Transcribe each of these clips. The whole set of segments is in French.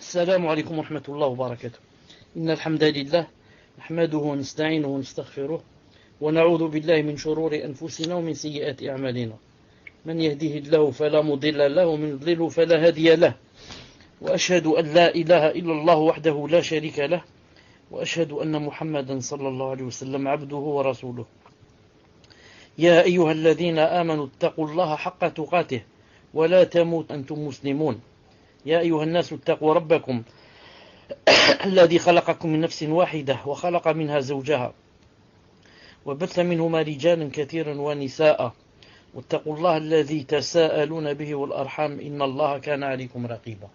السلام عليكم ورحمة الله وبركاته. إن الحمد لله نحمده ونستعينه ونستغفره ونعوذ بالله من شرور أنفسنا ومن سيئات أعمالنا. من يهده الله فلا مضل له ومن يضلله فلا هادي له. وأشهد أن لا إله إلا الله وحده لا شريك له وأشهد أن محمدا صلى الله عليه وسلم عبده ورسوله. يا أيها الذين آمنوا اتقوا الله حق تقاته ولا تموت أنتم مسلمون. يا أيها الناس اتقوا ربكم الذي خلقكم من نفس واحدة وخلق منها زوجها وبث منهما رجالا كثيرا ونساء واتقوا الله الذي تساءلون به والأرحام إن الله كان عليكم رقيبا.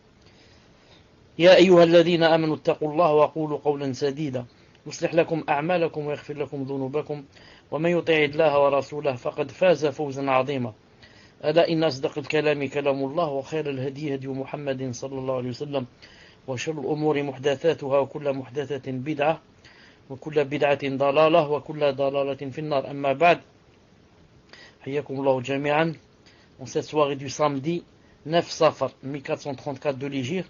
يا أيها الذين آمنوا اتقوا الله وقولوا قولا سديدا يصلح لكم أعمالكم ويغفر لكم ذنوبكم ومن يطع الله ورسوله فقد فاز فوزا عظيما. ألا إن أصدق الكلام كلام الله وخير الهدي هدي محمد صلى الله عليه وسلم وشر الأمور محدثاتها وكل محدثة بدعة وكل بدعة ضلالة وكل ضلالة في النار. أما بعد, حياكم الله جميعا en cette soirée du samedi 9 Safar 1434 de l'Hégire,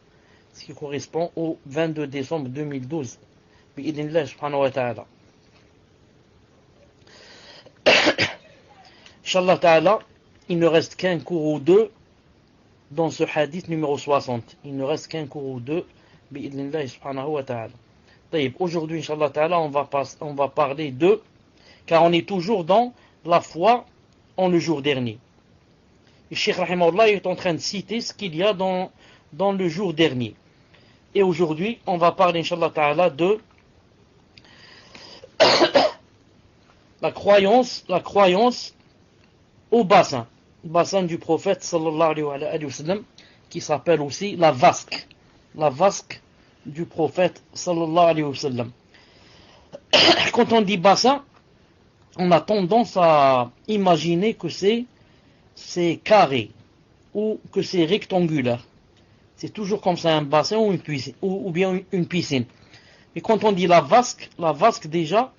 ce qui correspond au 22 décembre 2012 bi'idhnillah subhanahu wa ta'ala. Inch'Allah ta'ala, il ne reste qu'un cours ou deux dans ce hadith numéro 60. Il ne reste qu'un cours ou deux bi'idhnillah subhanahu wa ta'ala. Aujourd'hui, Inch'Allah ta'ala, on va parler de, car on est toujours dans la foi en le jour dernier. Le Cheikh Rahimahullah est en train de citer ce qu'il y a dans le jour dernier. Et aujourd'hui, on va parler, Inch'Allah ta'ala, de la croyance au bassin du prophète sallallahu alayhi wa sallam, qui s'appelle aussi la vasque du prophète sallallahu alayhi wa sallam. Quand on dit bassin, on a tendance à imaginer que c'est carré ou que c'est rectangulaire. C'est toujours comme ça, un bassin ou bien une piscine. Et quand on dit la vasque déjà,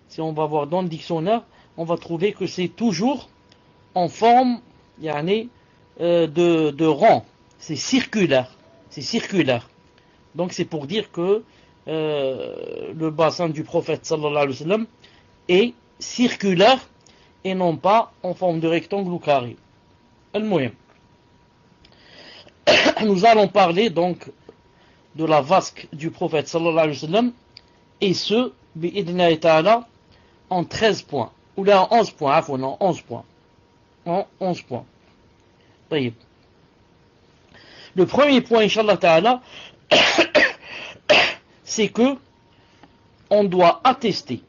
si on va voir dans le dictionnaire, on va trouver que c'est toujours en forme de rang. C'est circulaire. Donc c'est pour dire que le bassin du prophète sallallahu alayhi wa sallam est circulaire et non pas en forme de rectangle ou carré. Al-Muhim. Nous allons parler donc de la vasque du prophète sallallahu alayhi wa sallam, et ce, bi'idhnillahi ta'ala, en 13 points. Ou là en 11 points, en 11 points. En 11 points. Le premier point, Inch'Allah ta'ala, c'est que on doit attester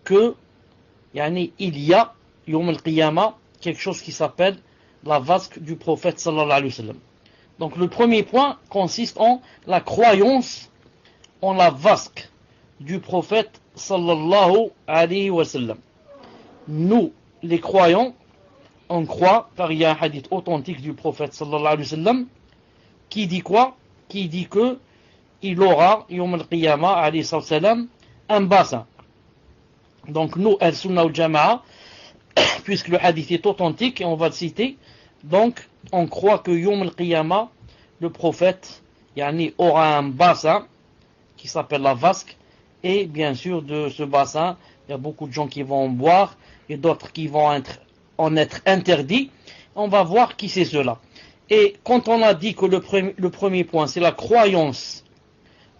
que il y a Yawm al-Qiyamah quelque chose qui s'appelle la vasque du prophète sallallahu alayhi wa sallam. Donc le premier point consiste en la croyance en la vasque du prophète sallallahu alayhi wa sallam. Nous, les croyants, on croit, car il y a un hadith authentique du prophète sallallahu alayhi wa sallam qui dit quoi? Qui dit que il aura Yawm al-Qiyamah alayhi salam un bassin. Donc nous, al-Sunnah al-Jama'a, puisque le hadith est authentique et on va le citer, donc on croit que Yawm al-Qiyamah, le prophète aura un bassin qui s'appelle la vasque, et bien sûr de ce bassin il y a beaucoup de gens qui vont en boire et d'autres qui vont en être interdits. On va voir qui c'est cela. Et quand on a dit que le premier point c'est la croyance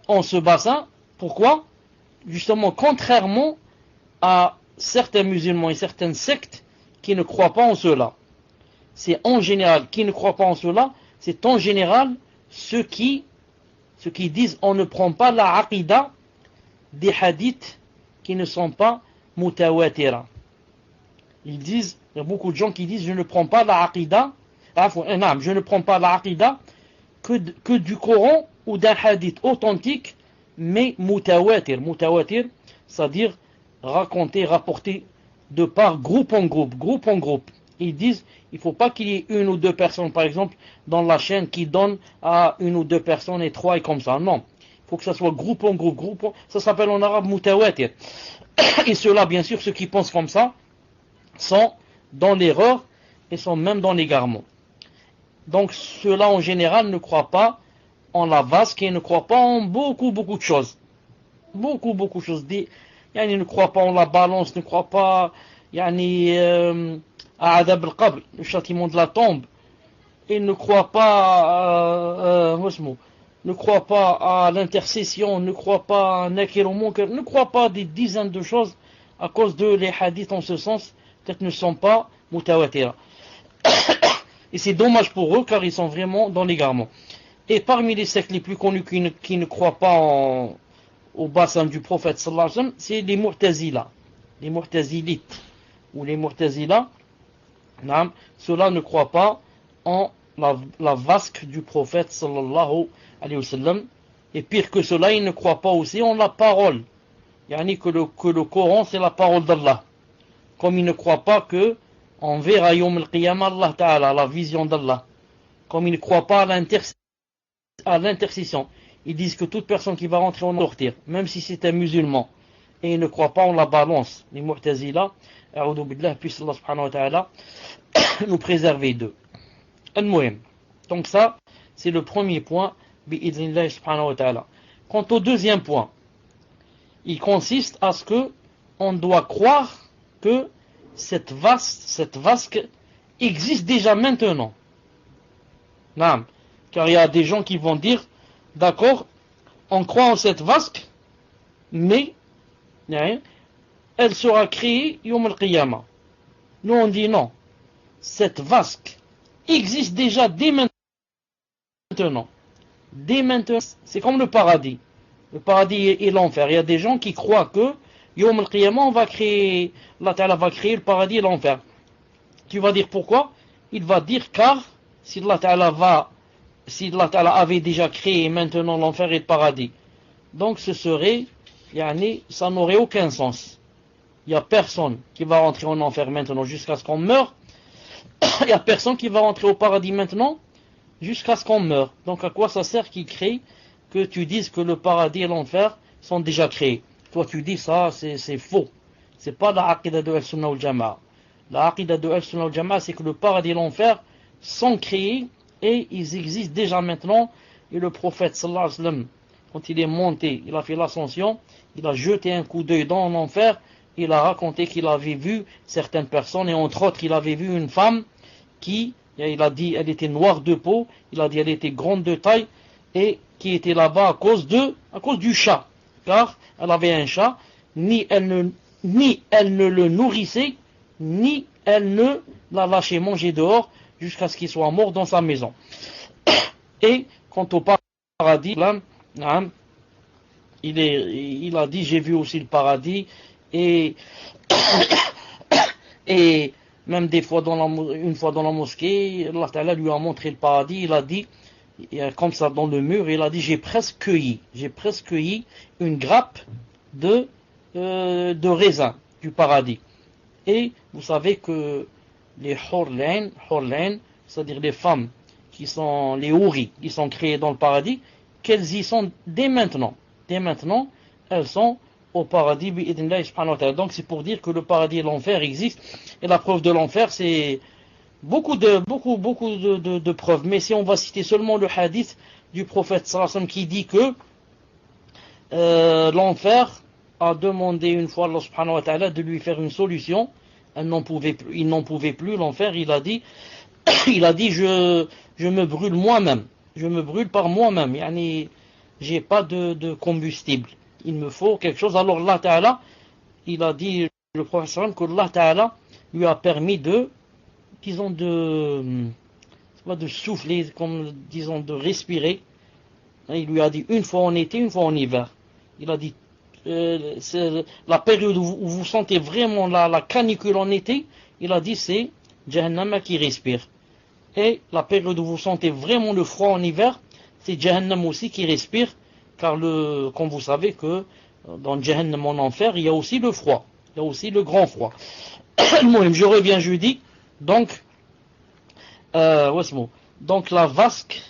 en ce bassin, pourquoi? Justement contrairement à certains musulmans et certaines sectes qui ne croient pas en cela. C'est en général, qui ne croient pas en cela, c'est en général ceux qui disent on ne prend pas la aqidah des hadiths qui ne sont pas mutawatira. Ils disent, il y a beaucoup de gens qui disent je ne prends pas la aqidah, je ne prends pas la aqidah que du Coran ou d'un hadith authentique, mais mutawatir, c'est-à-dire raconté, rapporté de par groupe en groupe. Ils disent, il ne faut pas qu'il y ait une ou deux personnes, par exemple, dans la chaîne qui donnent à une ou deux personnes et trois et comme ça. Non. Il faut que ça soit groupe en groupe. Ça s'appelle en arabe mutawatir. Et ceux-là, bien sûr, ceux qui pensent comme ça, sont dans l'erreur et sont même dans l'égarement. Donc ceux-là en général ne croient pas en la vasque et ne croient pas en beaucoup de choses. Beaucoup de choses. Yani ne croient pas en la balance, ne croient pas yani, à Adab al-Qabr, le châtiment de la tombe. Et ne croient pas ne croient pas à l'intercession, ne croient pas à Nakir ou Munkar, ne croient pas des dizaines de choses à cause de les hadiths en ce sens, peut-être ne sont pas mutawatira. Et c'est dommage pour eux car ils sont vraiment dans l'égarement. Et parmi les sectes les plus connus qui ne croient pas au bassin du prophète sallallahu alayhi wa sallam, c'est les Mu'tazila, les Mu'tazilites ou les Mu'tazila. Ceux-là ne croient pas en la vasque du prophète sallallahu alayhi wa sallam. Et pire que cela, ils ne croient pas aussi en la parole. Yani que le Coran c'est la parole d'Allah. Comme ils ne croient pas que on verra Yom al-Qiyamah Allah Ta'ala, la vision d'Allah. Comme ils ne croient pas à l'intercession. Ils disent que toute personne qui va rentrer en sortir, même si c'est un musulman, et ils ne croient pas en la balance. Les Mu'tazila, a'udhu billah, puisse Allah subhanahu wa ta'ala nous préserver d'eux. Donc ça, c'est le premier point, bi'idhnillah subhanahu wa ta'ala. Quant au deuxième point, il consiste à ce que on doit croire que cette vasque existe déjà maintenant. Non. Car il y a des gens qui vont dire, d'accord, on croit en cette vasque, mais elle sera créée Yom al-Qiyamah. Nous on dit non. Cette vasque existe déjà dès maintenant. Dès maintenant, c'est comme le paradis. Le paradis et l'enfer. Il y a des gens qui croient que Yom al-Qiyamah, Allah Ta'ala va créer le paradis et l'enfer. Tu vas dire pourquoi? Il va dire car si Allah Ta'ala avait déjà créé maintenant l'enfer et le paradis, donc ce serait, ça n'aurait aucun sens. Il n'y a personne qui va rentrer en enfer maintenant jusqu'à ce qu'on meure. Il n'y a personne qui va rentrer au paradis maintenant jusqu'à ce qu'on meure. Donc à quoi ça sert qu'il crée que tu dises que le paradis et l'enfer sont déjà créés? Toi tu dis ça, c'est faux. C'est pas la aqida de Al-Sunnah al-Jama'a. La aqida de Al-Sunnah al-Jama'a, c'est que le paradis et l'enfer sont créés et ils existent déjà maintenant. Et le prophète sallallahu alayhi wa sallam, quand il est monté, il a fait l'ascension, il a jeté un coup d'œil dans l'enfer, il a raconté qu'il avait vu certaines personnes, et entre autres il avait vu une femme qui, il a dit, elle était noire de peau, il a dit elle était grande de taille, et qui était là-bas à cause du chat, car elle avait un chat, ni elle ne le nourrissait, ni elle ne la lâchait manger dehors jusqu'à ce qu'il soit mort dans sa maison. Et quant au paradis, là, il a dit j'ai vu aussi le paradis, et même des fois une fois dans la mosquée, Allah Ta'ala lui a montré le paradis, il a dit comme ça dans le mur, il a dit j'ai presque cueilli une grappe de raisin du paradis. Et vous savez que les hurlain, c'est-à-dire les femmes qui sont les houris, qui sont créées dans le paradis, qu'elles y sont dès maintenant. Dès maintenant, elles sont au paradis, bi'idhnillah subhanahu wa ta'ala. Donc c'est pour dire que le paradis et l'enfer existent. Et la preuve de l'enfer, c'est beaucoup de preuves. Mais si on va citer seulement le hadith du prophète sallallahu alayhi wa sallam qui dit que l'enfer a demandé une fois à Allah subhanahu wa ta'ala de lui faire une solution. Il n'en pouvait plus, l'enfer, il a dit je me brûle moi-même, je me brûle par moi-même, j'ai pas de combustible, il me faut quelque chose. Alors Allah Ta'ala, il a dit, le prophète que Allah Ta'ala lui a permis de souffler, comme disons de respirer. Il lui a dit une fois en été, une fois en hiver. Il a dit c'est la période où vous sentez vraiment la canicule en été, il a dit c'est Jahannam qui respire. Et la période où vous sentez vraiment le froid en hiver, c'est Jahannam aussi qui respire, car comme vous savez que dans Jahannam en enfer, il y a aussi le froid, il y a aussi le grand froid. Je reviens jeudi, donc la vasque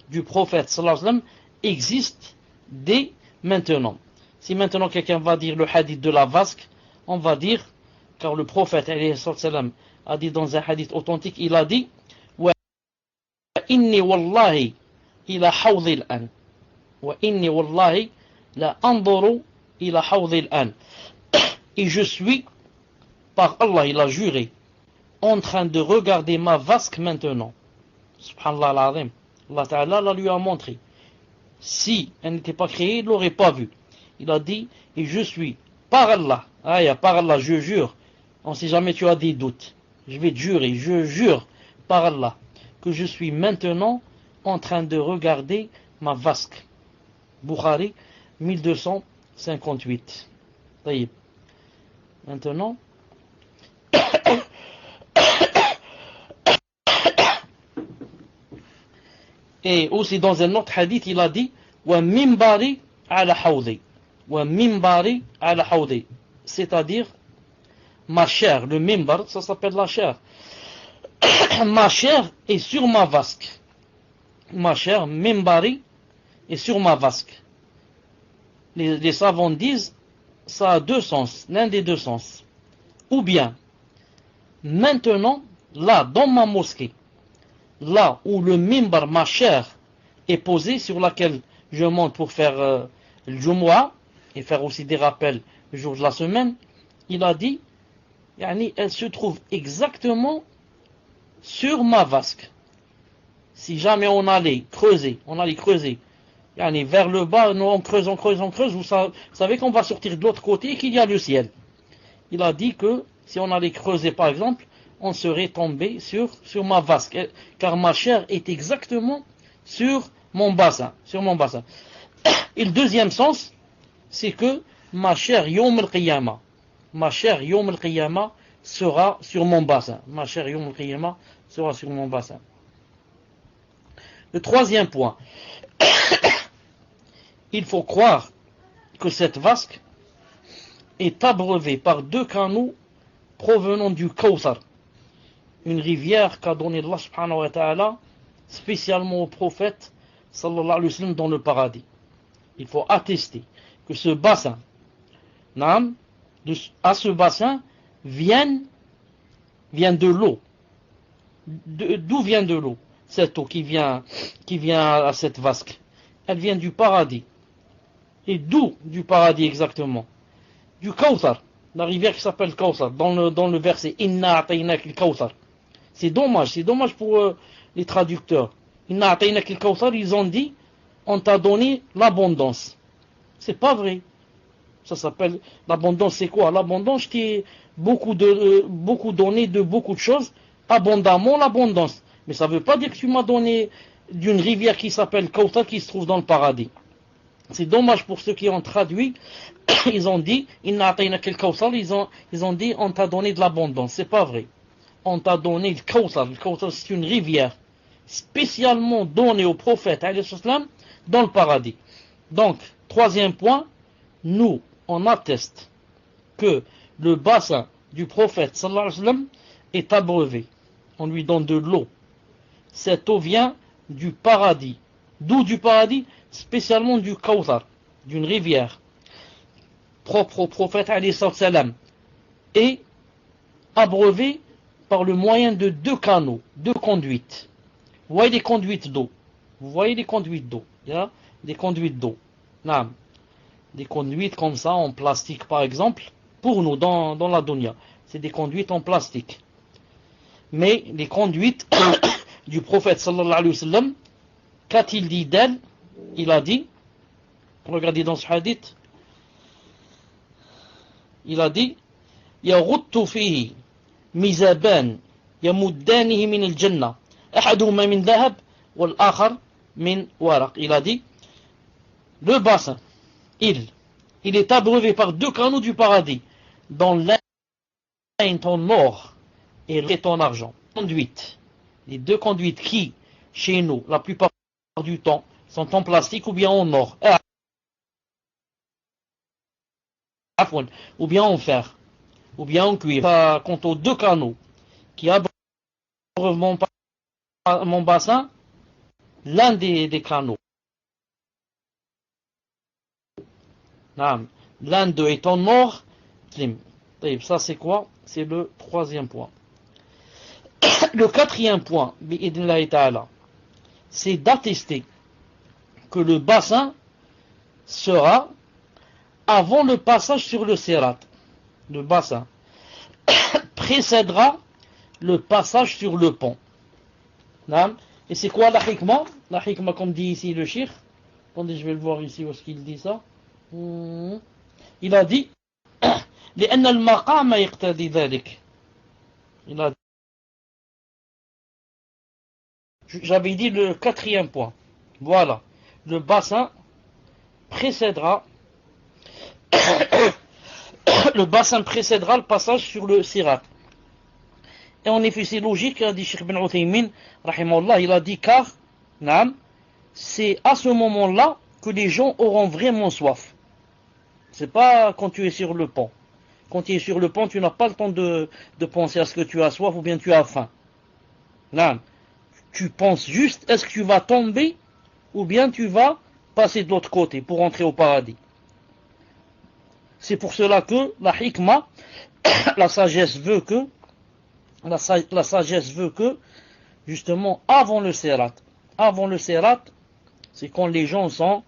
du prophète sallallahu alayhi wa sallam existe dès maintenant. Si maintenant quelqu'un va dire le hadith de la vasque, on va dire, car le prophète alayhi sallam a dit dans un hadith authentique, il a dit وإني والله إلى حوض الآن وإني والله لا أنظر إلى حوض الآن. Et je suis, par Allah, il a juré, en train de regarder ma vasque maintenant. Subhanallah al-Azim. Allah Ta'ala lui a montré. Si elle n'était pas créée, il ne l'aurait pas vu. Il a dit, et je suis, par Allah, par Allah, je jure, on sait jamais tu as des doutes, je vais te jurer, je jure, par Allah, que je suis maintenant en train de regarder ma vasque. Bukhari, 1258. Taïb. Maintenant, et aussi dans un autre hadith, il a dit wa mimbari ala hawdi, wa mimbari ala hawdi, c'est-à-dire ma chair, le mimbar, ça s'appelle la chair. Ma chair est sur ma vasque. Ma chair, mimbari, est sur ma vasque. Les savants disent ça a deux sens, l'un des deux sens. Ou bien, maintenant, là, dans ma mosquée, là où le mimbar, ma chair, est posée, sur laquelle je monte pour faire le Jumu'ah, et faire aussi des rappels le jour de la semaine, il a dit, elle se trouve exactement sur ma vasque. Si jamais on allait creuser, vers le bas, nous on creuse, vous savez qu'on va sortir de l'autre côté et qu'il y a le ciel. Il a dit que si on allait creuser par exemple, on serait tombé sur ma vasque, car ma chair est exactement sur mon bassin. Et le deuxième sens, c'est que ma chair Yawm al-Qiyamah, sera sur mon bassin. Ma chair Yawm al-Qiyamah sera sur mon bassin. Le troisième point, il faut croire que cette vasque est abreuvée par deux canaux provenant du Kawthar, une rivière qu'a donnée Allah subhanahu wa ta'ala spécialement au prophète sallallahu alayhi wa sallam dans le paradis. Il faut attester que ce bassin, à ce bassin vient de l'eau. D'où vient de l'eau? Cette eau qui vient à cette vasque, elle vient du paradis. Et d'où du paradis exactement? Du Kawthar, la rivière qui s'appelle Kawthar, dans le verset Inna a'taynak al-Kawthar. C'est dommage pour les traducteurs. Inna a'taynak al-Kawthar, ils ont dit on t'a donné l'abondance. C'est pas vrai. Ça s'appelle l'abondance, c'est quoi? L'abondance, je t'ai beaucoup donné de beaucoup de choses, abondamment l'abondance. Mais ça ne veut pas dire que tu m'as donné d'une rivière qui s'appelle Kawthar qui se trouve dans le paradis. C'est dommage pour ceux qui ont traduit. Ils ont dit Inna a'taynak al-Kawthar, ils ont dit on t'a donné de l'abondance. C'est pas vrai. On t'a donné le Kawthar. Le Kawthar, c'est une rivière spécialement donnée au prophète dans le paradis. Donc, troisième point, nous, on atteste que le bassin du prophète sallallahu alayhi wa sallam est abreuvé. On lui donne de l'eau. Cette eau vient du paradis. D'où du paradis? Spécialement du Kawthar, d'une rivière propre au prophète alayhi salam, et abreuvé par le moyen de deux canaux, deux conduites. Vous voyez des conduites d'eau. Des conduites d'eau. Des conduites comme ça en plastique par exemple, pour nous dans la dunya. C'est des conduites en plastique. Mais les conduites du prophète sallallahu alayhi wa sallam, qu'a-t-il dit d'elle? Il a dit, regardez dans ce hadith, il a dit يغط فيه ميزابان يمدانه من الجنة أحدهما من ذهب والآخر من ورق. Il a dit, le bassin, il est abreuvé par deux canaux du paradis, dont l'un est en or et l'autre est en argent. Les deux conduites qui, chez nous, la plupart du temps, sont en plastique ou bien en or, ou bien en fer, ou bien en cuivre. Quant aux deux canaux qui abreuvent mon bassin, l'un des canaux, l'un d'eux est en or. Ça c'est quoi? C'est le troisième point. Le quatrième point, bi'idnillahi ta'ala, c'est d'attester que le bassin sera avant le passage sur le sirat. Le bassin précédera le passage sur le pont. Et c'est quoi la hikmah? La hikmah, comme dit ici le shir. Attendez, je vais le voir ici où est-ce qu'il dit ça. Il a dit لأن المقام يقتضي ذلك. Il a dit, j'avais dit le quatrième point. Voilà. Le bassin précédera le bassin précédera le passage sur le sirat. Et en effet, c'est logique, a dit Cheikh Ben Uthaymin, rahimahullah, il a dit car, c'est à ce moment-là que les gens auront vraiment soif. C'est pas quand tu es sur le pont. Quand tu es sur le pont, tu n'as pas le temps de penser à ce que tu as soif ou bien tu as faim. Tu penses juste, est-ce que tu vas tomber ou bien tu vas passer de l'autre côté pour entrer au paradis. C'est pour cela que la hikmah, la sagesse veut que, justement, avant le sirat, c'est quand les gens sont,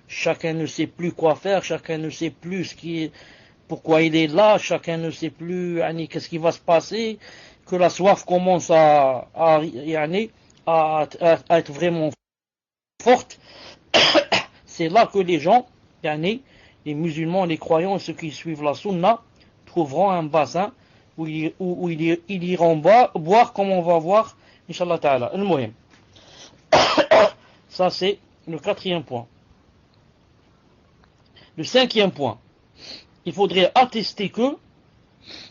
chacun ne sait plus quoi faire, chacun ne sait plus pourquoi il est là, chacun ne sait plus qu'est-ce qui va se passer, que la soif commence à être vraiment forte. C'est là que les gens, les musulmans, les croyants et ceux qui suivent la sunna, trouveront un bassin où ils iront boire, comme on va voir, Inch'Allah Ta'ala. Al-Muhim. Ça, c'est le quatrième point. Le cinquième point. Il faudrait attester que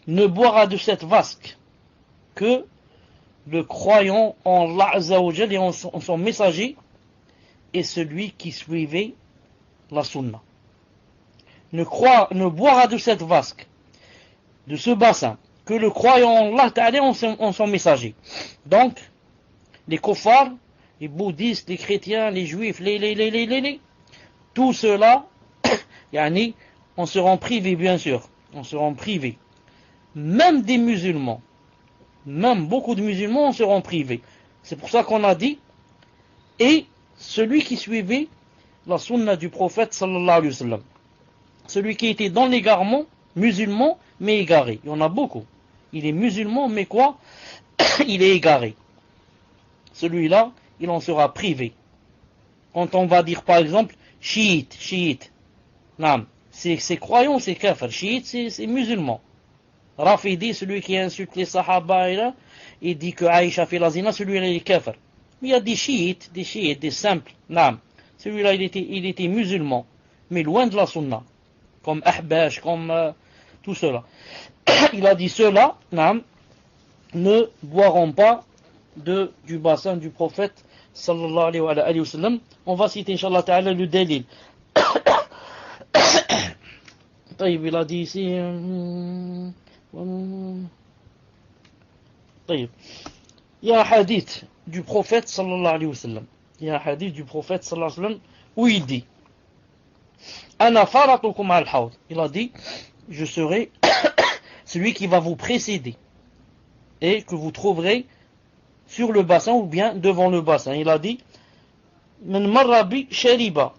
ne boira de cette vasque que le croyant en Allah Azza wa Jal et en son messager et celui qui suivait la sunna. Ne boira de cette vasque, de ce bassin, que le croyant en Allah Ta'ala en son messager. Donc, les kuffars, les bouddhistes, les chrétiens, les juifs, tout cela, en seront privés, bien sûr. En seront privés. Même des musulmans, même beaucoup de musulmans en seront privés. C'est pour ça qu'on a dit, et celui qui suivait la sunna du prophète sallallahu alayhi wa sallam. Celui qui était dans l'égarement, musulman, mais égaré. Il y en a beaucoup. Il est musulman, mais quoi? Il est égaré. Celui-là, il en sera privé. Quand on va dire, par exemple, chiite. Non, c'est croyant, c'est kafir. Chiite, c'est musulman. Rafidi, celui qui insulte les sahaba, et dit que Aïcha fait la zina, celui-là, il est kafir. Mais il y a des chiites, des simples. Non, celui-là, il était musulman, mais loin de la sunna. Comme Ahbash, comme tout cela. Il a dit ceux-là, ne boiront pas du bassin du prophète sallallahu alayhi wa sallam. On va citer Inch'Allah Ta'ala le dalil. Il a dit ici il y a un hadith du prophète sallallahu alayhi wa sallam. Il y a un hadith du prophète sallallahu alayhi wa sallam où il dit Ana faratukum al-hawd. Il a dit je serai celui qui va vous précéder et que vous trouverez sur le bassin ou bien devant le bassin. Il a dit Man marra bi shariba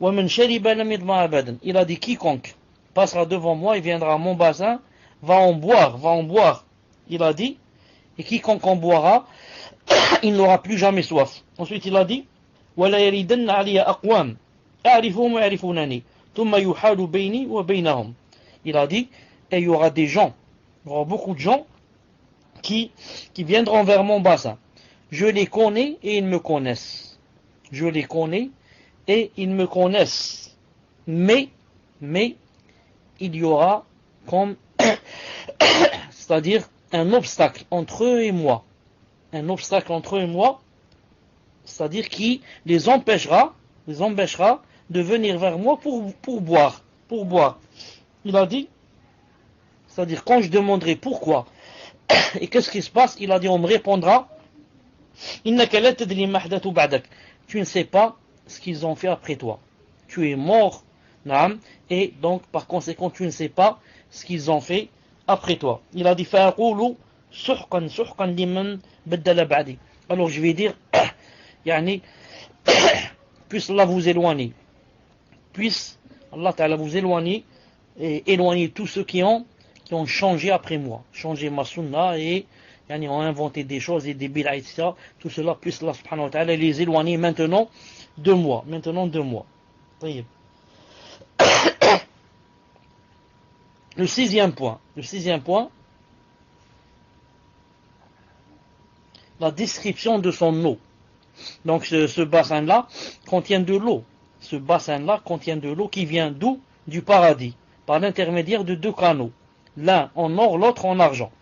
wa man shariba lam yadma abadan. Il a dit quiconque passera devant moi et viendra à mon bassin va en boire. Il a dit et quiconque en boira il n'aura plus jamais soif. Ensuite il a dit wala yaridanna alayya aqwam a'rifuhum wa ya'rifunani thumma yuhalu bayni wa baynahum. Il a dit et il y aura des gens, il y aura beaucoup de gens qui viendront vers mon bassin. Je les connais et ils me connaissent. Je les connais et ils me connaissent. Mais il y aura comme c'est-à-dire un obstacle entre eux et moi. Un obstacle entre eux et moi, c'est-à-dire qui les empêchera de venir vers moi pour boire. Il a dit, c'est-à-dire quand je demanderai pourquoi et qu'est-ce qui se passe, il a dit on me répondra innaka la tadri ma ahdathu ba'dak. Tu ne sais pas ce qu'ils ont fait après toi. Tu es mort, naam, et donc par conséquent tu ne sais pas ce qu'ils ont fait après toi. Il a dit fa'aqulu suhqan liman baddala ba'di. Alors je vais dire yani, puisse Allah vous éloigner, puisse Allah Ta'ala vous éloigner et éloigner tous ceux qui ont changé après moi, changé ma sunna et yani, ont inventé des choses et des bid'a, etc. Tout cela, puisse Allah subhanahu wa ta'ala les éloigner maintenant de moi. Le sixième point, la description de son eau. Donc ce bassin-là contient de l'eau. Ce bassin-là contient de l'eau qui vient d'où? Du paradis, par l'intermédiaire de deux canaux. L'un en or, l'autre en argent.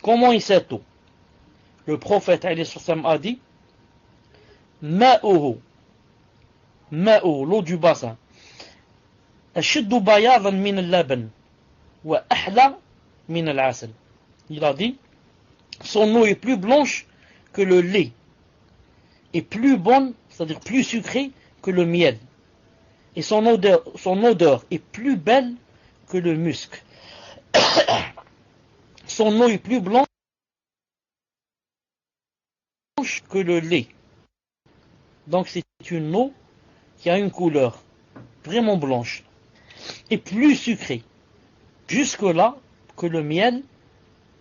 Comment est cette eau? Le prophète a dit Ma'uhu, l'eau du bassin. Ashiddu bayadan min al-laban wa ahla min al-asal. Il a dit son eau est plus blanche que le lait et plus bonne, c'est-à-dire plus sucrée que le miel. Et son odeur est plus belle que le musc. Son eau est plus blanche que le lait. Donc c'est une eau qui a une couleur vraiment blanche et plus sucrée. Jusque-là que le miel.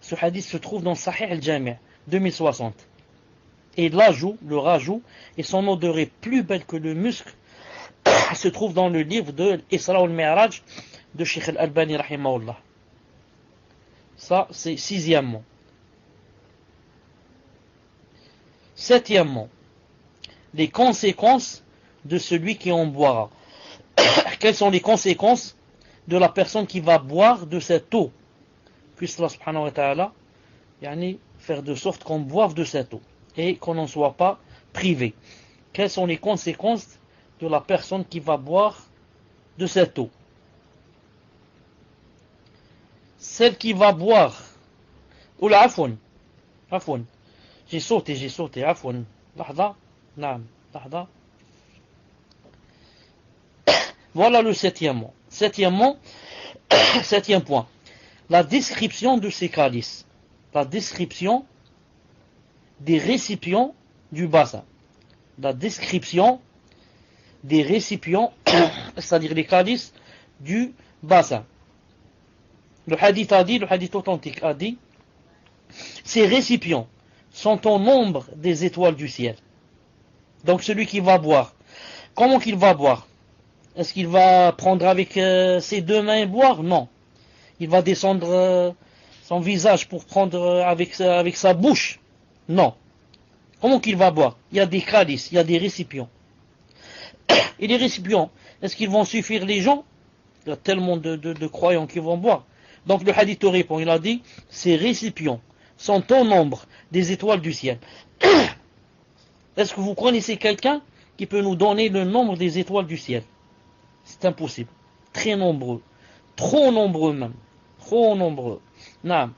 Ce hadith se trouve dans Sahih al-Jami' 2060. Et le rajout, et son odeur est plus belle que le musc, se trouve dans le livre de Isra al-Mi'raj de Sheikh al-Albani rahimahullah. Ça, c'est sixièmement. Septièmement, les conséquences de celui qui en boira. Quelles sont les conséquences de la personne qui va boire de cette eau? Puisse Allah subhanahu wa ta'ala faire de sorte qu'on boive de cette eau et qu'on n'en soit pas privé. Quelles sont les conséquences de la personne qui va boire de cette eau? Celle qui va boire, ou la afwan, j'ai sauté, afwan, lahda, naam, lahda. Voilà le septième point. La description de ces calices, la description des récipients du bassin, la description des récipients, c'est-à-dire les calices du bassin. Le hadith authentique a dit, ces récipients sont au nombre des étoiles du ciel. Donc celui qui va boire, comment qu'il va boire? Est-ce qu'il va prendre avec ses deux mains et boire? Non. Il va descendre son visage pour prendre avec sa bouche? Non. Comment qu'il va boire? Il y a des calices, il y a des récipients. Et les récipients, est-ce qu'ils vont suffire les gens? Il y a tellement de croyants qui vont boire. Donc le hadith répond, il a dit, ces récipients sont au nombre des étoiles du ciel. Est-ce que vous connaissez quelqu'un qui peut nous donner le nombre des étoiles du ciel? C'est impossible. Très nombreux. Trop nombreux même. Trop nombreux. Non.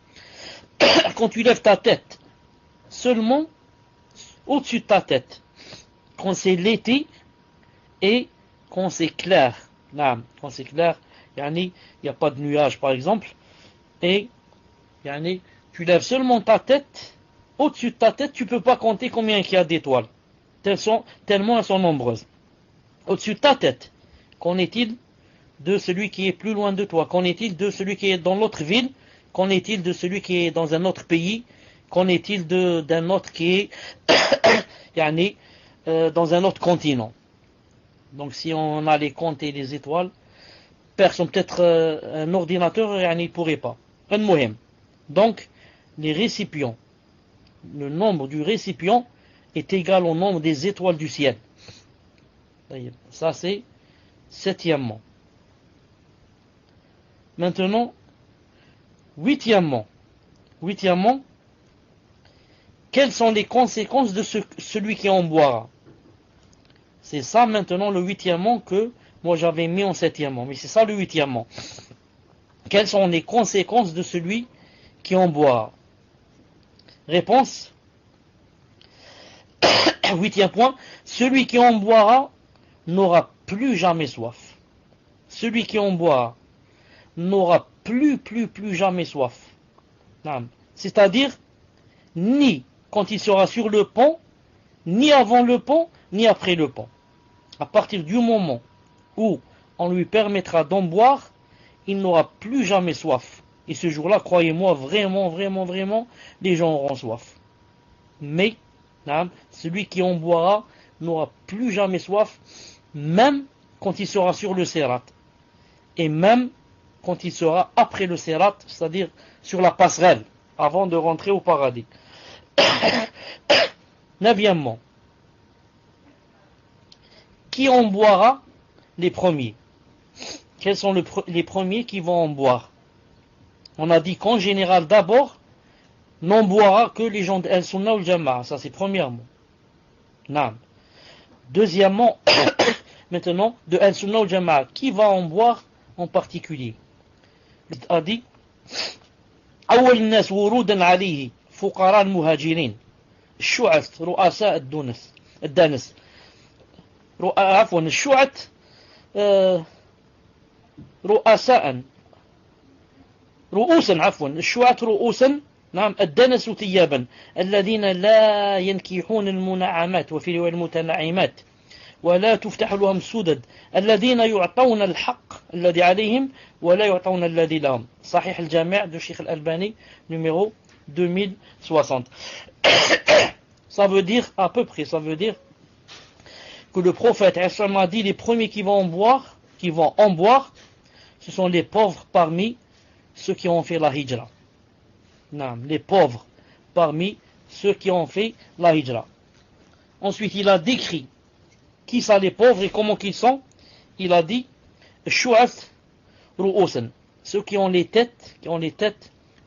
Quand tu lèves ta tête, seulement au-dessus de ta tête, quand c'est l'été et quand c'est clair. Non. Quand c'est clair, il n'y a pas de nuages par exemple, et tu lèves seulement ta tête, au-dessus de ta tête, tu ne peux pas compter combien il y a d'étoiles. Tellement elles sont nombreuses. Au-dessus de ta tête, qu'en est-il de celui qui est plus loin de toi? Qu'en est-il de celui qui est dans l'autre ville? Qu'en est-il de celui qui est dans un autre pays? Qu'en est-il d'un autre qui est dans un autre continent? Donc si on allait compter les étoiles, personne, peut-être un ordinateur, il ne pourrait pas. Donc les récipients, le nombre du récipient est égal au nombre des étoiles du ciel. Ça c'est septièmement. Maintenant, huitièmement, quelles sont les conséquences de celui qui en boira? C'est ça maintenant le huitièmement que moi j'avais mis en septièmement, mais c'est ça le huitièmement. Quelles sont les conséquences de celui qui en boira? Réponse. Huitième point, celui qui en boira n'aura plus jamais soif. Celui qui en boira n'aura plus jamais soif. C'est-à-dire, ni quand il sera sur le pont, ni avant le pont, ni après le pont. À partir du moment où on lui permettra d'en boire, il n'aura plus jamais soif. Et ce jour-là, croyez-moi, vraiment, vraiment, vraiment, les gens auront soif. Mais, celui qui en boira n'aura plus jamais soif, même quand il sera sur le Sirat. Et même quand il sera après le Sirat, c'est-à-dire sur la passerelle, avant de rentrer au paradis. Neuvièmement, qui en boira? Les premiers. Quels sont les premiers qui vont en boire? On a dit qu'en général, d'abord, n'en boira que les gens d'Al-Sunnah ou Al-Jama'a. Ça, c'est premièrement. Non. Deuxièmement, maintenant, de Al-Sunnah ou Al-Jama'a. Qui va en boire en particulier? Il a dit أول الناس ورودا عليه فقراء المهاجرين الشعث رؤساء الدانس عفوا الشعث الشعث رؤوسا نعم الدنس ثيابا الذين لا ينكحون المنعمات وفي رواية المتنعمات ولا تفتح لهم سدد الذين يعطون الحق الذي عليهم ولا يعطون الذي لهم. صحيح الجامع de Cheikh Al-Albani numéro 2060. Ça veut dire à peu près, ça veut dire que le prophète a dit les premiers qui vont en boire, ce sont les pauvres parmi ceux qui ont fait la hijra. Non, les pauvres parmi ceux qui ont fait la hijra. Ensuite, il a décrit qui sont les pauvres et comment qu'ils sont. Il a dit Shu'ath ru'usan, ceux qui ont les têtes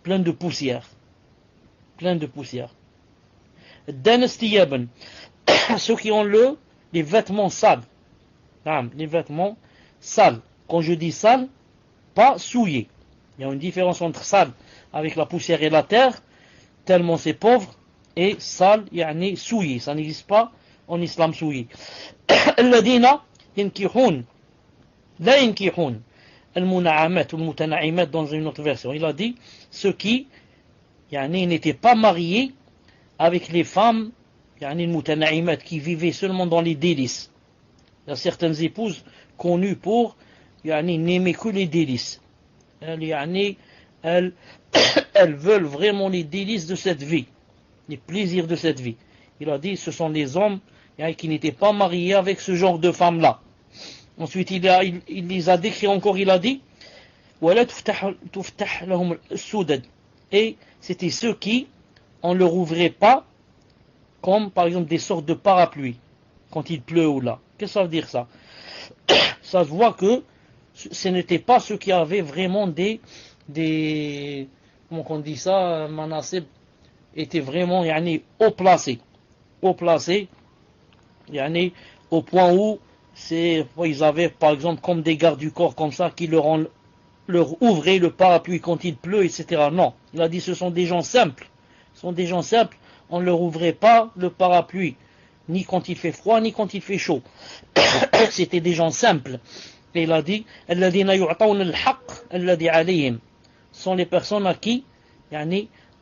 pleines de poussière. Pleines de poussière. Danas tiyaban, ceux qui ont les vêtements sales. Les vêtements sales. Quand je dis sales, pas souillés. Il y a une différence entre sale avec la poussière et la terre, tellement c'est pauvre, et sale, yani souillé. Ça n'existe pas en islam souillé. الذين ينكحون لا ينكحون المنعمات والمتنعمات dans une autre version. Il a dit ceux qui n'étaient pas mariés avec les femmes المتنعمات qui vivaient seulement dans les délices. Il y a certaines épouses connues pour n'aimer que les délices. Elles veulent vraiment les délices de cette vie, les plaisirs de cette vie. Il a dit ce sont les hommes qui n'étaient pas mariés avec ce genre de femmes-là. Ensuite, il les a décrits encore, il a dit et c'était ceux qui, on ne leur ouvrait pas, comme par exemple des sortes de parapluies, quand il pleut ou là. Qu'est-ce que ça veut dire ça? Ça se voit que ce n'était pas ceux qui avaient vraiment des comment on dit ça, manasib, étaient vraiment haut placés, au point où ils avaient par exemple comme des gardes du corps comme ça qui leur ouvraient le parapluie quand il pleut, etc. Non, il a dit ce sont des gens simples. On ne leur ouvrait pas le parapluie, ni quand il fait froid, ni quand il fait chaud. C'était des gens simples. Et il a dit sont les personnes à qui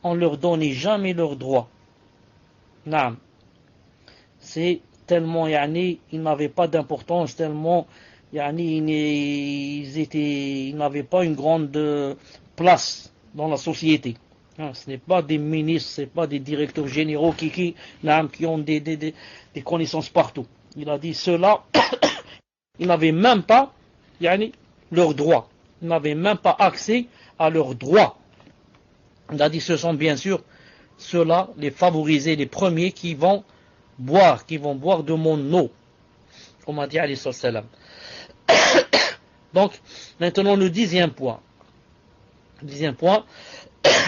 on leur donnait jamais leurs droits. Non. C'est tellement ils n'avaient pas d'importance, tellement ils n'avaient pas une grande place dans la société. Ce n'est pas des ministres, ce n'est pas des directeurs généraux qui ont des connaissances partout. Il a dit ceux-là, ils n'avaient même pas leurs droits. Ils n'avaient même pas accès à leurs droits. Il a dit ce sont bien sûr ceux-là, les favorisés, les premiers qui vont boire de mon eau. Comme a dit alayhi salam. Donc, maintenant le dixième point.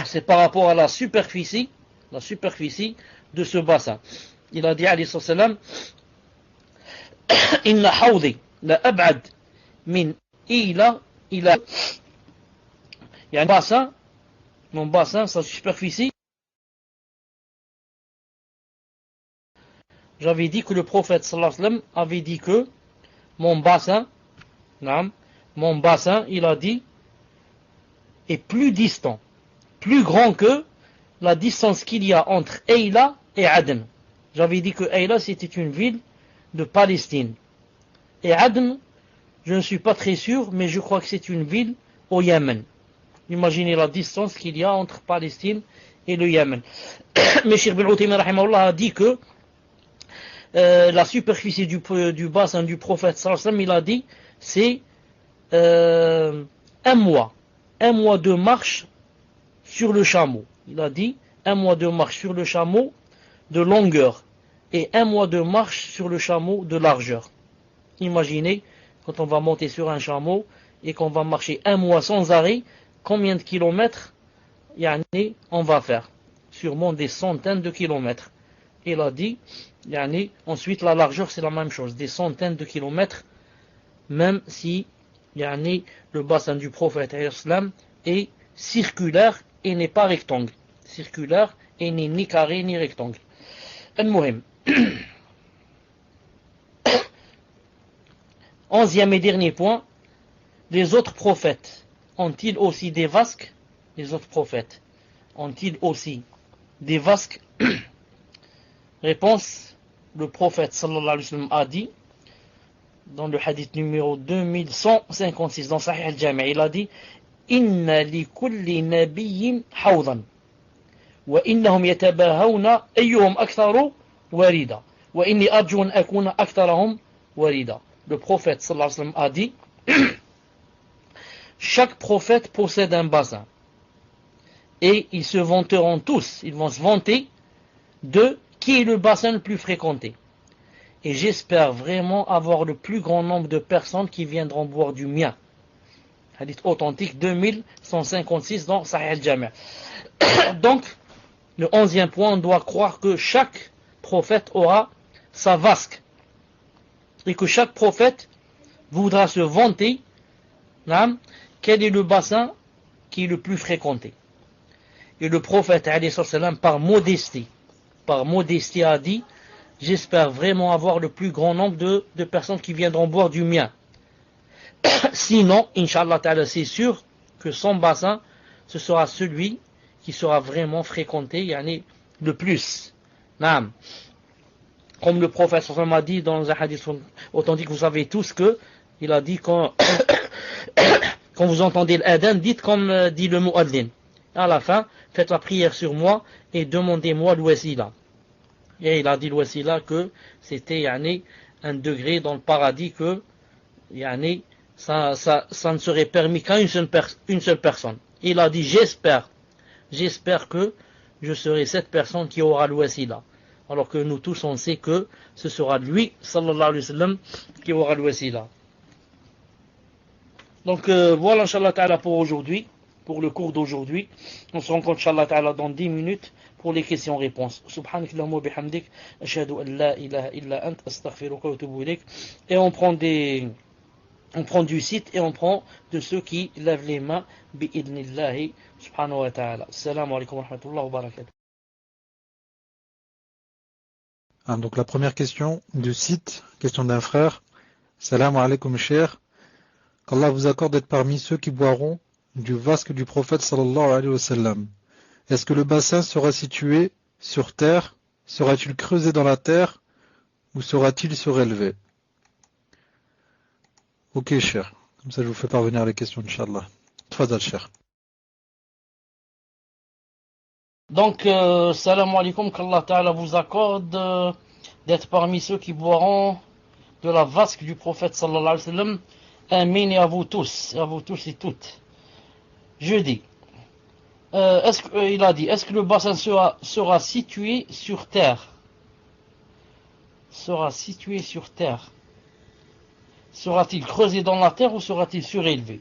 C'est par rapport à la superficie de ce bassin. Il a dit alayhi salam Inna hawdi la ab'ad min ila il y a un bassin, mon bassin, sa superficie. J'avais dit que le prophète sallallahu alayhi wa sallam avait dit que mon bassin, il a dit, est plus distant, plus grand que la distance qu'il y a entre Eila et Aden. J'avais dit que Ayla c'était une ville de Palestine. Et Adn, je ne suis pas très sûr, mais je crois que c'est une ville au Yémen. Imaginez la distance qu'il y a entre Palestine et le Yémen. Mais Cheikh bin Uthaymin rahimahullah a dit que la superficie du bassin du prophète sallallahu alayhi wa sallam, il a dit, c'est un mois de marche sur le chameau. Il a dit un mois de marche sur le chameau de longueur et un mois de marche sur le chameau de largeur. Imaginez, quand on va monter sur un chameau et qu'on va marcher un mois sans arrêt, combien de kilomètres on va faire? Sûrement des centaines de kilomètres. Il a dit, ensuite la largeur c'est la même chose, des centaines de kilomètres, même si le bassin du prophète est circulaire et n'est pas rectangle. Circulaire et n'est ni carré ni rectangle. Al-Muhim. 11e et dernier point, les autres prophètes ont-ils aussi des vasques? Les autres prophètes ont-ils aussi des vasques? Réponse, le prophète sallallahu alayhi wa sallam a dit, dans le hadith numéro 2156 dans Sahih al-Jami', il a dit Inna li kulli nabiyyin hawdan wa innahum yatabahawna ayyuhum aktharu warida wa inni arju an akuna aktharahum warida. Le prophète sallallahu alayhi wa sallam a dit chaque prophète possède un bassin et ils se vanteront tous, ils vont se vanter de qui est le bassin le plus fréquenté. Et j'espère vraiment avoir le plus grand nombre de personnes qui viendront boire du mien. Hadith authentique 2156 dans Sahih al-Jami'. Donc, le 11e point, on doit croire que chaque prophète aura sa vasque. Et que chaque prophète voudra se vanter quel est le bassin qui est le plus fréquenté. Et le prophète, par modestie a dit, j'espère vraiment avoir le plus grand nombre de personnes qui viendront boire du mien. Sinon, Inch'Allah Ta'ala, c'est sûr que son bassin, ce sera celui qui sera vraiment fréquenté, le plus. Naam. Comme le prophète a dit dans un hadith authentique, vous savez tous que, il a dit quand vous entendez l'adhan, dites comme dit le mu'adhin. À la fin, faites la prière sur moi et demandez-moi l'wasila. Et il a dit l'wasila que c'était un degré dans le paradis que ça ne serait permis qu'à une seule personne. Il a dit j'espère que je serai cette personne qui aura l'wasila. Alors que nous tous on sait que ce sera lui, sallallahu alayhi wa sallam, qui aura l'wasila. Donc voilà, Inch'Allah Ta'ala, pour aujourd'hui, pour le cours d'aujourd'hui. On se rencontre, Inch'Allah Ta'ala, dans 10 minutes pour les questions-réponses. Subhanakallahumma bihamdik, ashhadu an la ilaha illa ant, astaghfiruka wa atubu ilayk. Et on prend du site et on prend de ceux qui lèvent les mains, bi'idnillahi, subhanahu wa ta'ala. Assalamu alaikum wa rahmatullahi wa barakatuh. Donc la première question du site, question d'un frère. Salam alaikum cher. Qu'Allah vous accorde d'être parmi ceux qui boiront du vasque du prophète sallallahu alayhi wa sallam. Est-ce que le bassin sera situé sur terre? Sera-t-il creusé dans la terre? Ou sera-t-il surélevé? Ok cher. Comme ça je vous fais parvenir les questions, Inch'Allah. Tfadal cher. Donc, salam alaikum, qu'Allah Ta'ala vous accorde d'être parmi ceux qui boiront de la vasque du prophète sallallahu alayhi wa sallam. Amin, et à vous tous et toutes. Je dis, il a dit, est-ce que le bassin sera situé sur terre? Sera situé sur terre. Sera-t-il creusé dans la terre ou sera-t-il surélevé?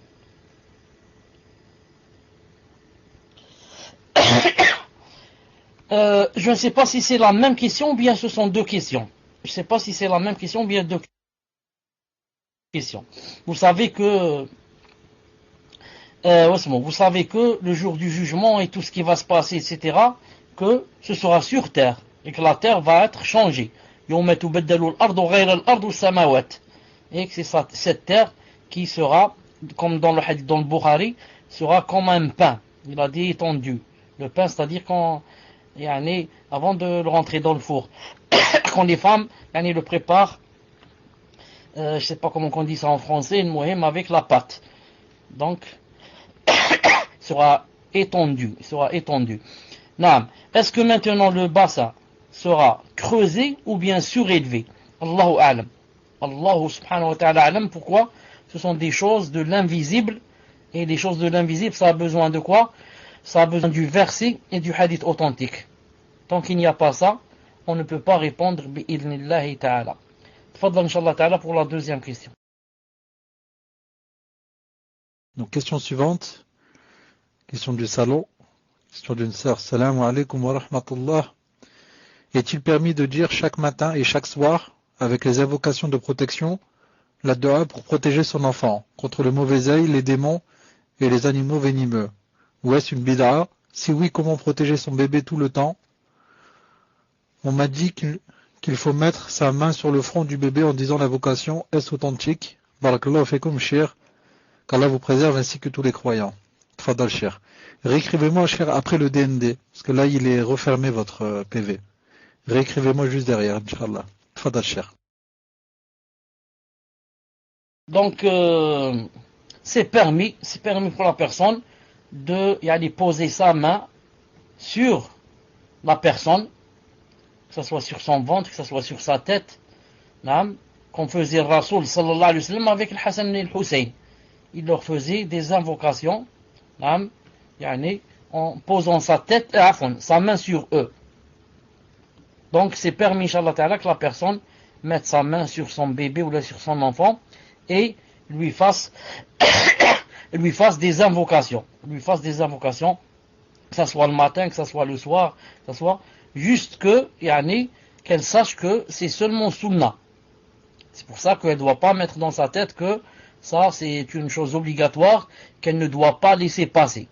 Je ne sais pas si c'est la même question ou bien ce sont deux questions. Je ne sais pas si c'est la même question ou bien deux questions. Vous savez que le jour du jugement et tout ce qui va se passer, etc., que ce sera sur terre et que la terre va être changée. Et que c'est cette terre qui sera, comme dans le hadith dans le Bukhari, sera comme un pain. Il a dit étendu. Le pain, c'est-à-dire quand avant de le rentrer dans le four. Quand les femmes le préparent, je sais pas comment on dit ça en français, une mohem avec la pâte. Donc, sera étendu. Naam. Est-ce que maintenant le bassin sera creusé ou bien surélevé? Allahu a'lam. Allah subhanahu wa ta'ala a'lam. Pourquoi? Ce sont des choses de l'invisible. Et les choses de l'invisible, ça a besoin de quoi? Ça a besoin du verset et du hadith authentique. Tant qu'il n'y a pas ça, on ne peut pas répondre bi'idhnillahi ta'ala. Tfaddal inshallah ta'ala pour la deuxième question. Donc, question suivante. Question du salon. Question d'une sœur. Salam alaikum wa rahmatullah. Est-il permis de dire chaque matin et chaque soir, avec les invocations de protection, la dua pour protéger son enfant contre le mauvais œil, les démons et les animaux venimeux? Ou est-ce une bid'a? Si oui, comment protéger son bébé tout le temps? On m'a dit qu'il faut mettre sa main sur le front du bébé en disant l'invocation. Est-ce authentique? Barakallahu fekum, cher. Qu'Allah vous préserve ainsi que tous les croyants. Tfadal, cher. Réécrivez-moi, cher, après le DND. Parce que là, il est refermé, votre PV. Réécrivez-moi juste derrière, Inch'Allah. Tfadal, cher. Donc, c'est permis pour la personne de poser sa main sur la personne, que ce soit sur son ventre, que ce soit sur sa tête, comme faisait le Rasoul sallallahu alayhi wa sallam avec le Hassan et le Hussein. Il leur faisait des invocations, en posant sa main sur eux. Donc c'est permis, Inch'Allah ta'ala, que la personne mette sa main sur son bébé ou sur son enfant et lui fasse des invocations. Que ce soit le matin, que ce soit le soir, que ce soit juste qu'elle sache que c'est seulement sunnah. C'est pour ça qu'elle ne doit pas mettre dans sa tête que ça c'est une chose obligatoire qu'elle ne doit pas laisser passer.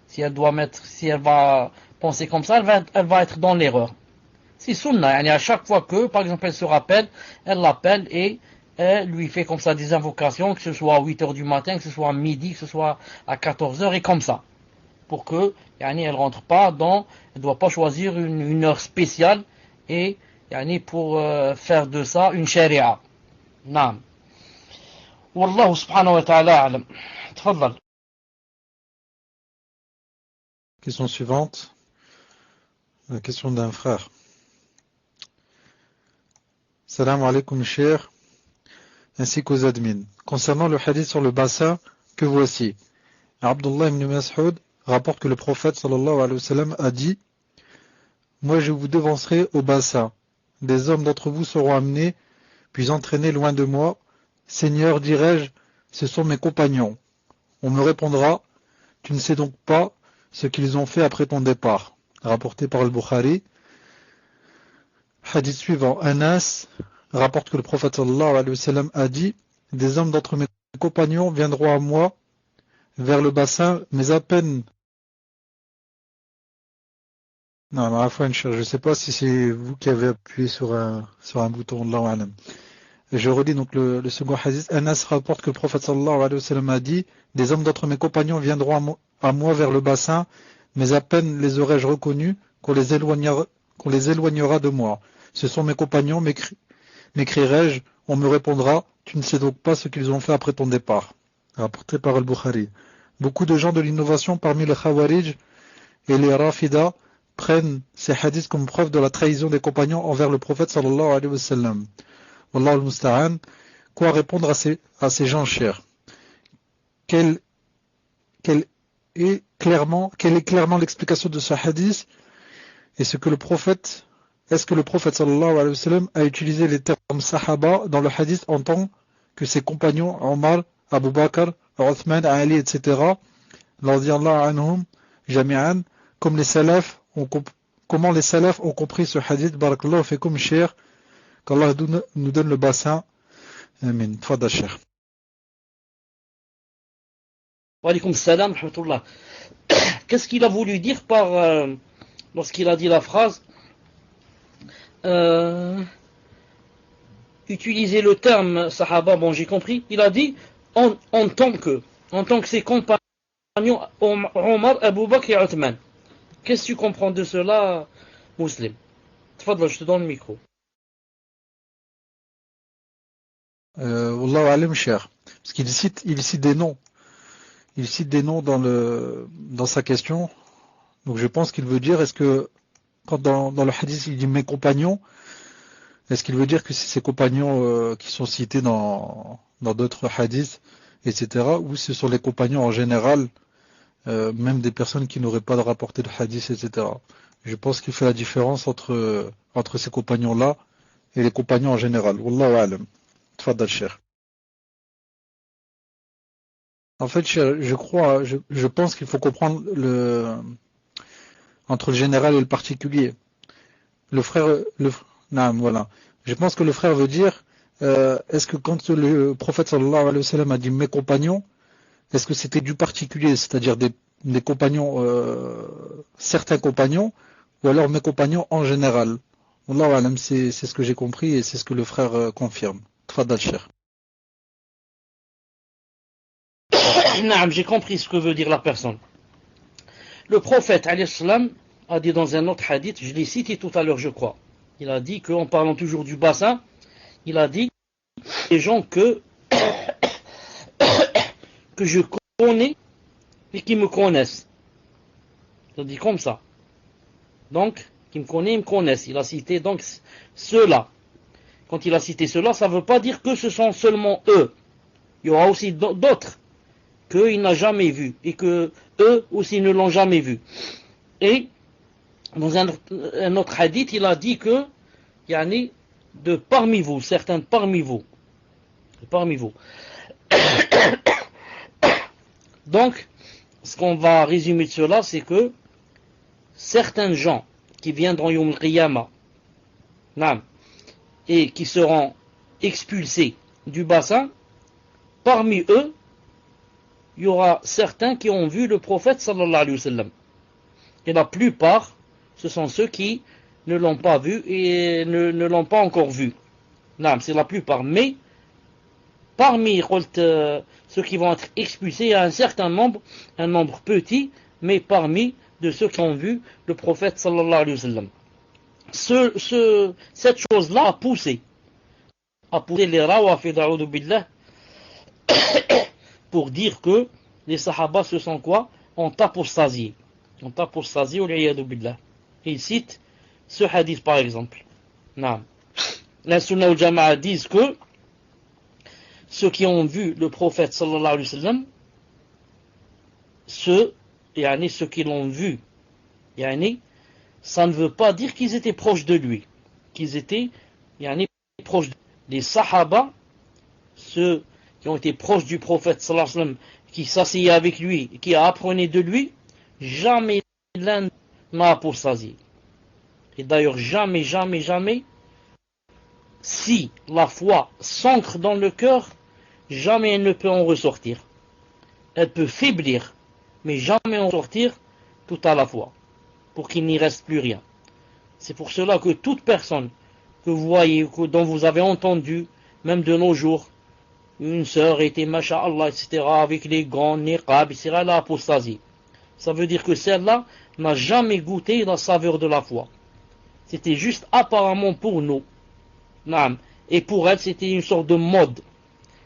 Si elle va penser comme ça, elle va être dans l'erreur. C'est sunnah, à chaque fois que, par exemple, elle se rappelle, elle l'appelle et elle lui fait comme ça des invocations, que ce soit à 8h du matin, que ce soit à midi, que ce soit à 14h et comme ça. Pour que, elle rentre pas elle doit pas choisir une heure spéciale et, pour faire de ça une sharia. Naam. Wallahu subhanahu wa ta'ala a'lam. Tfaddal. Question suivante. La question d'un frère. Salam alaikum, cher, ainsi qu'aux admins. Concernant le hadith sur le bassin, que voici. Abdullah ibn Mas'ud rapporte que le prophète sallallahu alayhi wa sallam a dit: moi je vous devancerai au bassin. Des hommes d'entre vous seront amenés, puis entraînés loin de moi. Seigneur, dirai-je, ce sont mes compagnons. On me répondra: tu ne sais donc pas ce qu'ils ont fait après ton départ. Rapporté par al-Bukhari. Hadith suivant. Anas rapporte que le prophète sallallahu alayhi wa sallam a dit: des hommes d'entre mes compagnons viendront à moi vers le bassin, mais à peine. Non, je ne sais pas si c'est vous qui avez appuyé sur un bouton. Allahu a'lam. Je redis donc le second hadith. Anas rapporte que le prophète sallallahu alayhi wa sallam a dit: des hommes d'entre mes compagnons viendront à moi vers le bassin, mais à peine les aurais-je reconnus qu'on les éloignera de moi. Ce sont mes compagnons, m'écrirai-je, on me répondra: tu ne sais donc pas ce qu'ils ont fait après ton départ. Rapporté par al-Bukhari. Beaucoup de gens de l'innovation parmi les Khawarij et les Rafida prennent ces hadiths comme preuve de la trahison des compagnons envers le prophète sallallahu alayhi wa sallam. Wallahu al-musta'an. Quoi répondre à ces gens chers? Quelle est clairement l'explication de ce hadith? Est-ce que le prophète sallallahu alayhi wa sallam a utilisé les termes sahaba dans le hadith en tant que ses compagnons Omar, Abu Bakr, Uthman, Ali, etc. radiyallahu anhum jami'an, comment les salafs ont compris ce hadith? Barakallahu fikum, cher, qu'Allah nous donne le bassin. Amin. Tfadal, cher. Wa alaykum salam wa rahmatullah. Qu'est-ce qu'il a voulu dire par lorsqu'il a dit la phrase utiliser le terme sahaba? Bon, j'ai compris. Il a dit en tant que ses compagnons Omar, Abu Bakr et Uthman. Qu'est-ce que tu comprends de cela, Muslim? Tfadla, je te donne le micro. Wallahu alim, cher. Parce qu'il cite des noms. Il cite des noms dans sa question. Donc je pense qu'il veut dire, est-ce que, quand dans le hadith il dit mes compagnons, est-ce qu'il veut dire que c'est ces compagnons qui sont cités dans d'autres hadiths, etc., ou ce sont les compagnons en général, même des personnes qui n'auraient pas rapporté de hadith, etc. Je pense qu'il fait la différence entre ces compagnons-là et les compagnons en général. Wallahu alam. Tfaddal, cher. En fait, cher, je pense qu'il faut comprendre entre le général et le particulier. Naam, voilà. Je pense que le frère veut dire, est-ce que quand le prophète sallallahu alayhi wa sallam a dit mes compagnons, est-ce que c'était du particulier, c'est-à-dire des compagnons, certains compagnons, ou alors mes compagnons en général? Wallahu alam, c'est ce que j'ai compris et c'est ce que le frère confirme. Tfaddal, cher. Naam, j'ai compris ce que veut dire la personne. Le prophète alayhi salam a dit dans un autre hadith, je l'ai cité tout à l'heure je crois, il a dit qu'en parlant toujours du bassin, il a dit les gens que je connais et qui me connaissent. Il a dit comme ça. Donc, qui me connaissent, ils me connaissent. Il a cité donc ceux-là. Quand il a cité ceux-là, ça ne veut pas dire que ce sont seulement eux. Il y aura aussi d'autres qu'il n'a jamais vus et que eux aussi ne l'ont jamais vu. Et dans un autre hadith, il a dit que yani, de parmi vous, certains parmi vous. Donc, ce qu'on va résumer de cela, c'est que certains gens qui viendront Yawm al-Qiyamah et qui seront expulsés du bassin, parmi eux, il y aura certains qui ont vu le prophète sallallahu alayhi wa sallam. Et la plupart, ce sont ceux qui ne l'ont pas vu et ne l'ont pas encore vu. C'est la plupart. Mais, parmi ceux qui vont être expulsés, il y a un certain nombre, un nombre petit, mais parmi de ceux qui ont vu le prophète sallallahu alayhi wa sallam. Cette chose-là a poussé les rawafid a'udhu billah pour dire que les sahaba se sont quoi? Ont apostasié. Ont apostasié au l'iyadu billah. Il cite ce hadith par exemple. La Sunna al Jama'a disent que ceux qui ont vu le prophète sallallahu alayhi wa sallam, ceux qui l'ont vu, ça ne veut pas dire qu'ils étaient proches de lui, qu'ils étaient proches des sahaba, ceux qui ont été proches du prophète sallallahu alayhi wa sallam, qui s'asseyaient avec lui, qui apprenaient de lui, jamais l'un n'a apostasié. Et d'ailleurs, jamais, si la foi s'ancre dans le cœur, jamais elle ne peut en ressortir. Elle peut faiblir, mais jamais en sortir tout à la fois, pour qu'il n'y reste plus rien. C'est pour cela que toute personne que vous voyez, dont vous avez entendu, même de nos jours, une sœur était, masha'Allah, etc., avec les gants, niqab, etc., elle a apostasie. Ça veut dire que celle-là n'a jamais goûté la saveur de la foi. C'était juste apparemment pour nous. Et pour elle, c'était une sorte de mode.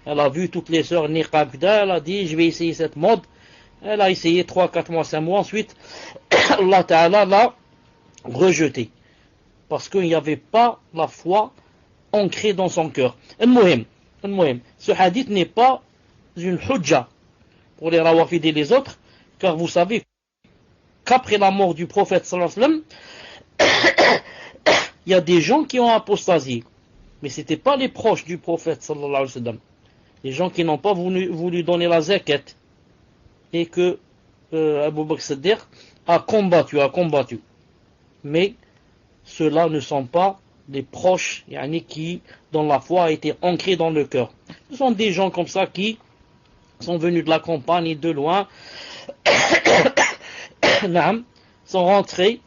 Elle a vu toutes les sœurs niqab, elle a dit, je vais essayer cette mode. Elle a essayé 3, 4 mois, 5 mois, ensuite, Allah Ta'ala l'a rejeté. Parce qu'il n'y avait pas la foi ancrée dans son cœur. Ce hadith n'est pas une hujja pour les rawafid et les autres, car vous savez qu'après la mort du prophète sallallahu alayhi wa sallam, il y a des gens qui ont apostasié, mais ce n'étaient pas les proches du prophète sallallahu alayhi wa sallam, les gens qui n'ont pas voulu donner la zakat, et que Abu Bakr Siddiq a combattu. Mais ceux-là ne sont pas des proches dont la foi a été ancrée dans le cœur. Ce sont des gens comme ça qui sont venus de la campagne et de loin, sont rentrés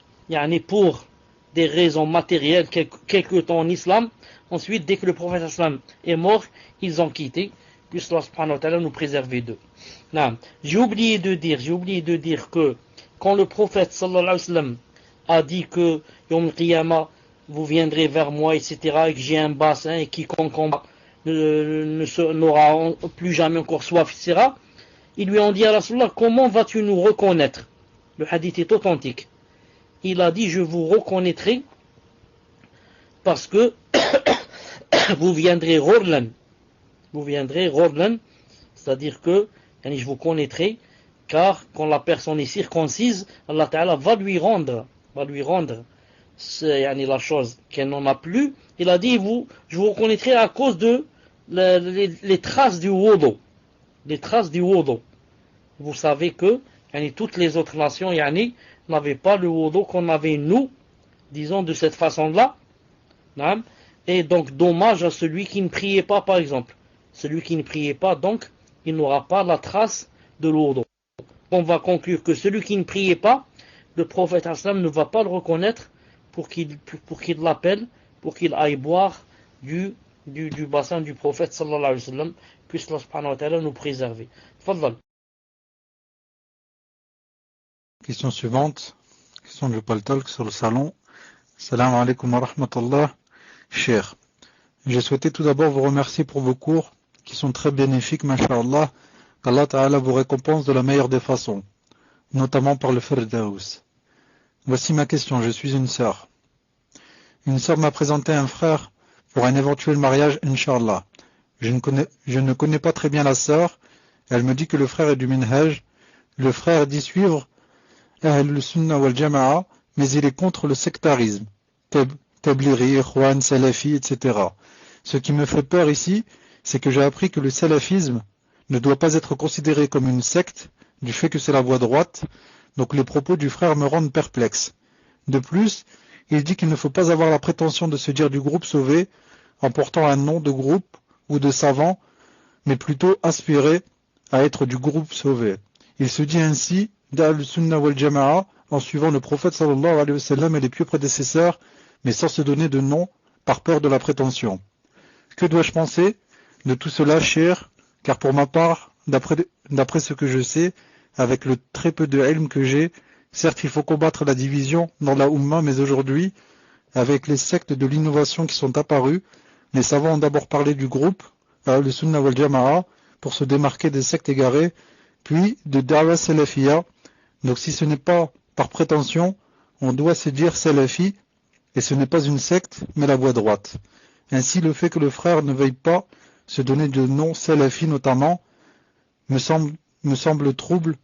pour des raisons matérielles quelque temps en islam. Ensuite, dès que le prophète est mort, ils ont quitté. Puisse Allah subhanahu wa ta'ala nous préserver d'eux. J'ai oublié de dire que quand le prophète sallallahu alayhi wa sallam a dit que Yom al-Qiyamah, vous viendrez vers moi, etc., et que j'ai un bassin, et quiconque n'aura plus jamais encore soif, etc., ils lui ont dit à Rasulullah, comment vas-tu nous reconnaître? Le hadith est authentique. Il a dit, je vous reconnaîtrai parce que vous viendrez Ghurlan. Vous viendrez Ghurlan, c'est-à-dire que je vous connaîtrai, car quand la personne est circoncise, Allah Ta'ala va lui rendre la chose qu'elle n'en a plus. Il a dit, je vous reconnaîtrai à cause de les traces du wudu. Les traces du wudu. Vous savez que toutes les autres nations n'avaient pas le wudu qu'on avait nous, disons de cette façon-là. Et donc dommage à celui qui ne priait pas, par exemple. Celui qui ne priait pas, donc, il n'aura pas la trace de l'wudu. On va conclure que celui qui ne priait pas, le prophète sallam ne va pas le reconnaître pour qu'il l'appelle, pour qu'il aille boire du bassin du prophète sallallahu alayhi wa sallam, puisse Allah subhanahu wa ta'ala nous préserver. Tfaddal. Question suivante. Question de Paltalk sur le salon. Salam alaikum wa rahmatullah. Cher. J'ai souhaité tout d'abord vous remercier pour vos cours qui sont très bénéfiques, masha'Allah. Qu'Allah Ta'ala vous récompense de la meilleure des façons, notamment par le Firdaus. Voici ma question, je suis une sœur. Une sœur m'a présenté un frère pour un éventuel mariage, Inch'Allah. Je ne connais pas très bien la sœur. Elle me dit que le frère est du Minhaj. Le frère dit suivre Ahl Sunnah wal Jama'a, mais il est contre le sectarisme. Tabliri, Ikhwan, Salafi, etc. Ce qui me fait peur ici, c'est que j'ai appris que le salafisme ne doit pas être considéré comme une secte, du fait que c'est la voie droite, donc les propos du frère me rendent perplexe. De plus, il dit qu'il ne faut pas avoir la prétention de se dire du groupe sauvé en portant un nom de groupe ou de savant, mais plutôt aspirer à être du groupe sauvé. Il se dit ainsi d'Ahl Sunnah wal Jama'a en suivant le prophète sallallahu alayhi wa sallam et les pieux prédécesseurs, mais sans se donner de nom par peur de la prétention. Que dois-je penser de tout cela, cher? Car pour ma part, d'après ce que je sais, avec le très peu de ilm que j'ai, certes il faut combattre la division dans la Ummah, mais aujourd'hui, avec les sectes de l'innovation qui sont apparues, les savants ont d'abord parlé du groupe, le Sunnah wal Jama'a, pour se démarquer des sectes égarées, puis de Da'wa Salafiyya. Donc si ce n'est pas par prétention, on doit se dire Salafi, et ce n'est pas une secte, mais la voie droite. Ainsi, le fait que le frère ne veuille pas se donner de nom Salafi notamment, me semble trouble.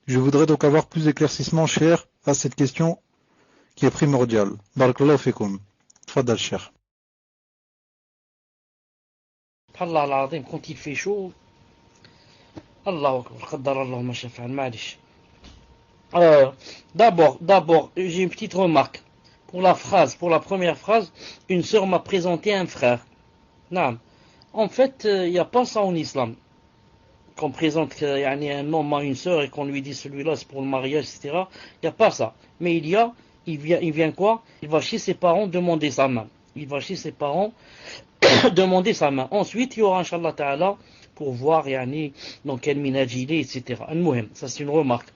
Je voudrais donc avoir plus d'éclaircissement, cher, à cette question qui est primordiale. Barakallahu fikum. Tfaddal, cher. Allah al-Azim, quand il fait chaud, Allahu Akbar, qaddar Allah ma shafa'al, ma'lish. D'abord, j'ai une petite remarque. Pour la première phrase, une sœur m'a présenté un frère. Non. En fait, il n'y a pas ça en islam. Qu'on présente un homme à une sœur et qu'on lui dit celui-là c'est pour le mariage, etc. Il n'y a pas ça. Mais il vient quoi? Il va chez ses parents demander sa main. Demander sa main. Ensuite, il y aura, Inch'Allah Ta'ala, pour voir dans quel minhaj il est, etc. Ça c'est une remarque.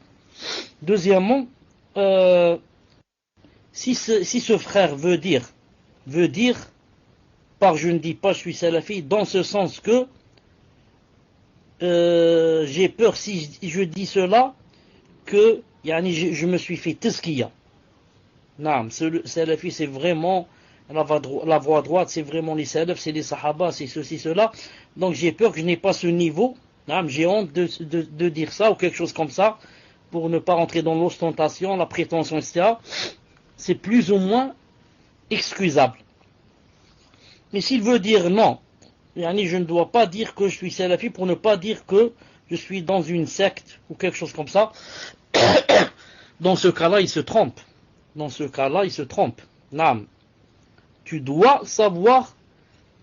Deuxièmement, si ce frère veut dire, par je ne dis pas je suis salafi, dans ce sens que j'ai peur si je dis cela que je me suis fait tazkiya. Non, salafi c'est vraiment la voie droite, c'est vraiment les salafs, c'est les sahaba, c'est ceci, cela. Donc j'ai peur que je n'ai pas ce niveau. Non, j'ai honte de dire ça ou quelque chose comme ça pour ne pas rentrer dans l'ostentation, la prétention, etc. C'est plus ou moins excusable. Mais s'il veut dire non, je ne dois pas dire que je suis salafi pour ne pas dire que je suis dans une secte ou quelque chose comme ça. Dans ce cas-là, il se trompe. Naam. Tu dois savoir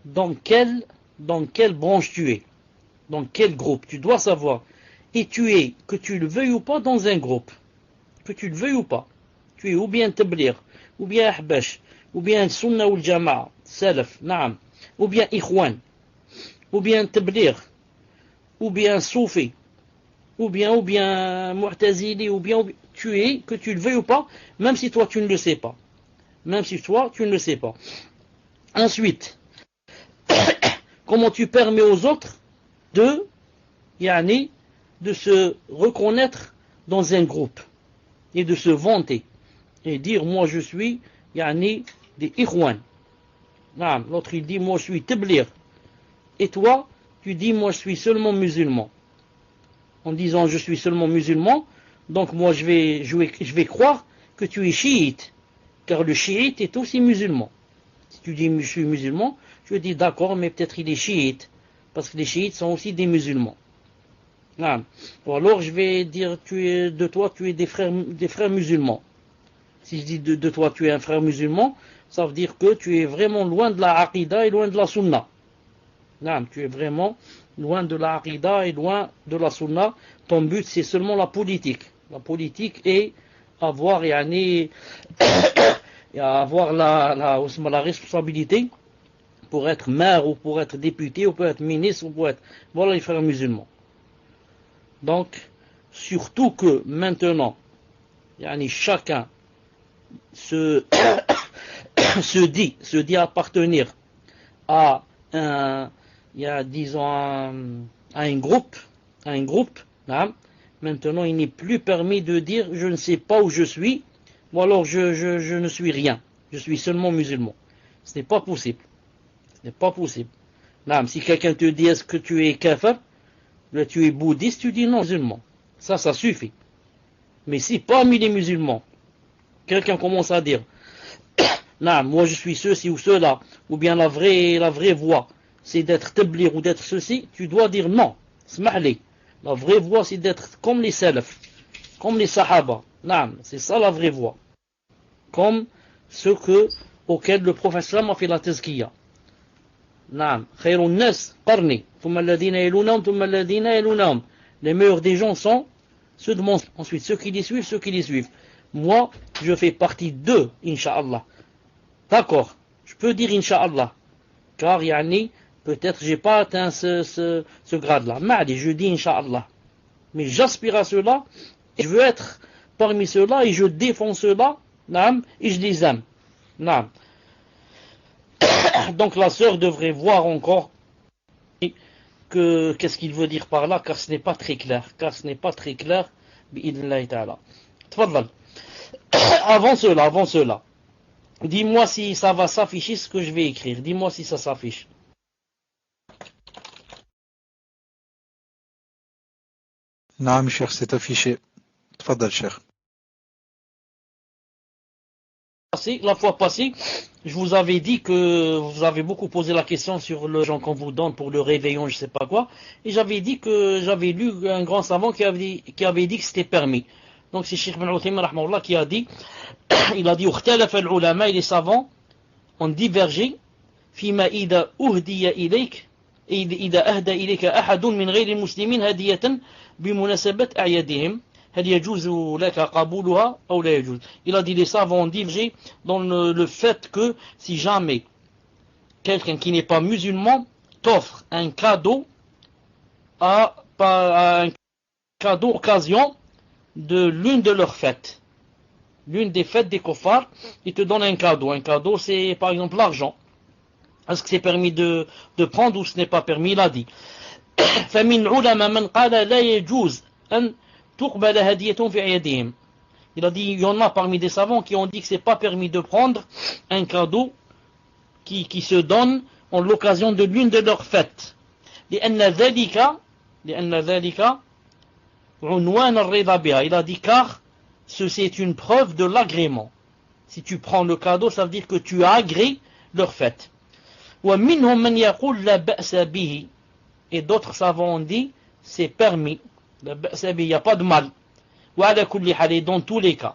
dans quelle branche tu es. Dans quel groupe. Tu dois savoir. Et tu es, que tu le veuilles ou pas, dans un groupe. Que tu le veuilles ou pas. Tu es ou bien Tabligh, ou bien Ahbash, ou bien Sunnah ou Jama'a, Salaf, Naam, ou bien Ikhwan, ou bien Tabligh, ou bien Soufi, ou bien Mu'tazili, ou bien tu es, que tu le veuilles ou pas, même si toi tu ne le sais pas. Même si toi tu ne le sais pas. Ensuite, comment tu permets aux autres de, yani, de se reconnaître dans un groupe et de se vanter et dire moi je suis yani, des Ikhwan. L'autre il dit moi je suis Tabligh. Et toi tu dis moi je suis seulement musulman. En disant je suis seulement musulman, donc moi je vais croire que tu es chiite, car le chiite est aussi musulman. Si tu dis je suis musulman, je dis d'accord, mais peut-être il est chiite, parce que les chiites sont aussi des musulmans. Ou alors je vais dire de toi tu es des frères musulmans. Si je dis de toi tu es un frère musulman, ça veut dire que tu es vraiment loin de la aqida et loin de la sunna. Tu es vraiment loin de la aqida et loin de la sunna. Ton but c'est seulement la politique. La politique est avoir avoir la responsabilité pour être maire ou pour être député ou pour être ministre ou pour être... Voilà les frères musulmans. Donc, surtout que maintenant, chacun se dit appartenir à disons à un groupe, maintenant il n'est plus permis de dire je ne sais pas où je suis, ou alors je ne suis rien, je suis seulement musulman. Ce n'est pas possible. Ce n'est pas possible. Si quelqu'un te dit est-ce que tu es kafir, tu es bouddhiste, tu dis non, musulman. Ça suffit. Mais si parmi les musulmans, quelqu'un commence à dire moi je suis ceci ou cela, ou bien la vraie voie, c'est d'être tablir ou d'être ceci, tu dois dire non. Smahli. La vraie voie, c'est d'être comme les salaf, comme les sahaba. C'est ça la vraie voie. Comme ceux auxquels le prophète sallam a fait la tazkiya. خير الناس قرني ثم الذين يلونهم ثم الذين يلونهم. Les meilleurs des gens sont ceux de mon... Ensuite, ceux qui les suivent. Moi, je fais partie d'eux, Inch'Allah. D'accord, je peux dire Inch'Allah. Car, peut-être j'ai pas atteint ce grade-là. Mais je dis Inch'Allah. Mais j'aspire à cela, et je veux être parmi ceux-là, et je défends ceux-là, et je les aime. Donc la sœur devrait voir encore qu'est-ce qu'il veut dire par là, car ce n'est pas très clair. Bi'idhnillahi ta'ala. Tfaddal. Avant cela. Dis-moi si ça va s'afficher ce que je vais écrire. Dis-moi si ça s'affiche. Naam, cher, c'est affiché. Tfaddal, cher. La fois passée, je vous avais dit que vous avez beaucoup posé la question sur le genre qu'on vous donne pour le réveillon, je sais pas quoi, et j'avais dit que j'avais lu un grand savant qui avait dit que c'était permis. Donc c'est Cheikh Ibn Uthaymin rahmahullah qui a dit, il a dit اختلف العلماء et les savants ont divergé فيما إذا أهدي إليك إذا أهدى إليك أحد من غير المسلمين هدية بمناسبة أعيادهم. Il a dit les savants ont divergé dans le fait que si jamais quelqu'un qui n'est pas musulman t'offre un cadeau occasion de l'une de leurs fêtes, l'une des fêtes des kuffars, il te donne un cadeau. Un cadeau, c'est par exemple l'argent. Est-ce que c'est permis de prendre ou ce n'est pas permis? Il a dit فمن علماء من قال لا يجوز أن تقبل هدية في أيديهم. Il a dit, il y en a parmi des savants qui ont dit que c'est pas permis de prendre un cadeau qui se donne en l'occasion de l'une de leurs fêtes. لأن ذلك عنوان الرضا بها. Il a dit car ceci est une preuve de l'agrément. Si tu prends le cadeau, ça veut dire que tu agrées leur fête. ومنهم من يقول لا بأس به. Et d'autres savants ont dit c'est permis. Il n'y a pas de mal. وعلى كل حال, dans tous les cas,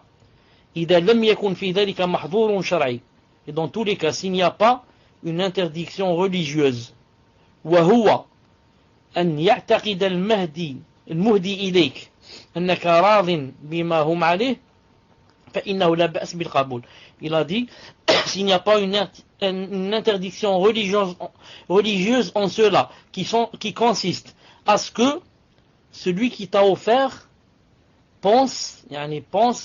إذا لم يكن في ذلك محظور شرعي, et dans tous les cas, s'il n'y a pas une interdiction religieuse, وهو أن يعتقد المهدي إليك أنك راض بما هم عليه فإنه لا بأس بالقبول. Il a dit, s'il n'y a pas une interdiction religieuse en cela, qui consiste à ce que celui qui t'a offert pense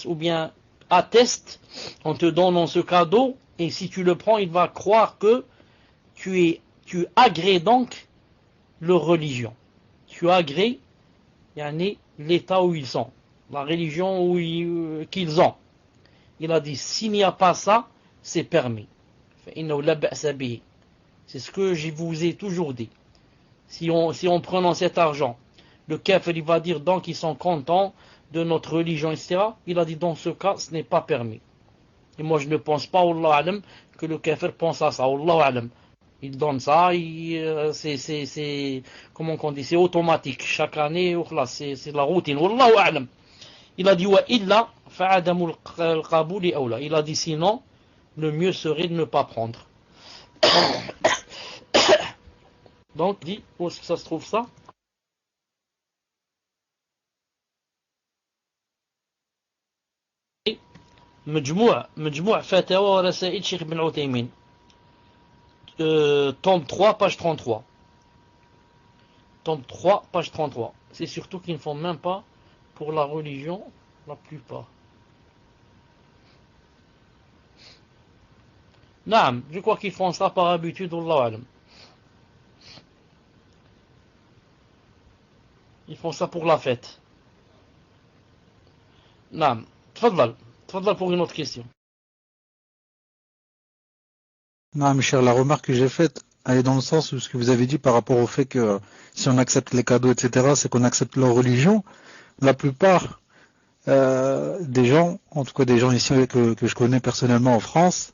ou bien atteste en te donnant ce cadeau, et si tu le prends, il va croire que tu agrées donc leur religion. Tu agrées l'état où ils sont, la religion qu'ils ont. Il a dit, s'il n'y a pas ça, c'est permis. C'est ce que je vous ai toujours dit. Si on prenant cet argent, le kafir il va dire donc qu'ils sont contents de notre religion, etc. Il a dit dans ce cas, ce n'est pas permis. Et moi je ne pense pas, Wallahu alam, que le kafir pense à ça. Wallahu alam. Il donne ça, c'est comment on dit, c'est automatique. Chaque année, c'est la routine. Wallahu alam. Il a dit wa illa fa'adamul qabuli awla. Il a dit sinon, le mieux serait de ne pas prendre. Donc, dit, où est-ce que ça se trouve ça? مجموع فتاوى ورسائل شيخ بن عثيمين, tome 3, page 33. Tome 3, page 33. C'est surtout qu'ils ne font même pas pour la religion, la plupart. Naam, je crois qu'ils font ça par habitude, Wallahu alam. Ils font ça pour la fête. Naam, tfadlal pour une autre question. Non, mes chers, la remarque que j'ai faite, elle est dans le sens où ce que vous avez dit par rapport au fait que si on accepte les cadeaux, etc., c'est qu'on accepte leur religion. La plupart des gens, en tout cas des gens ici que je connais personnellement en France,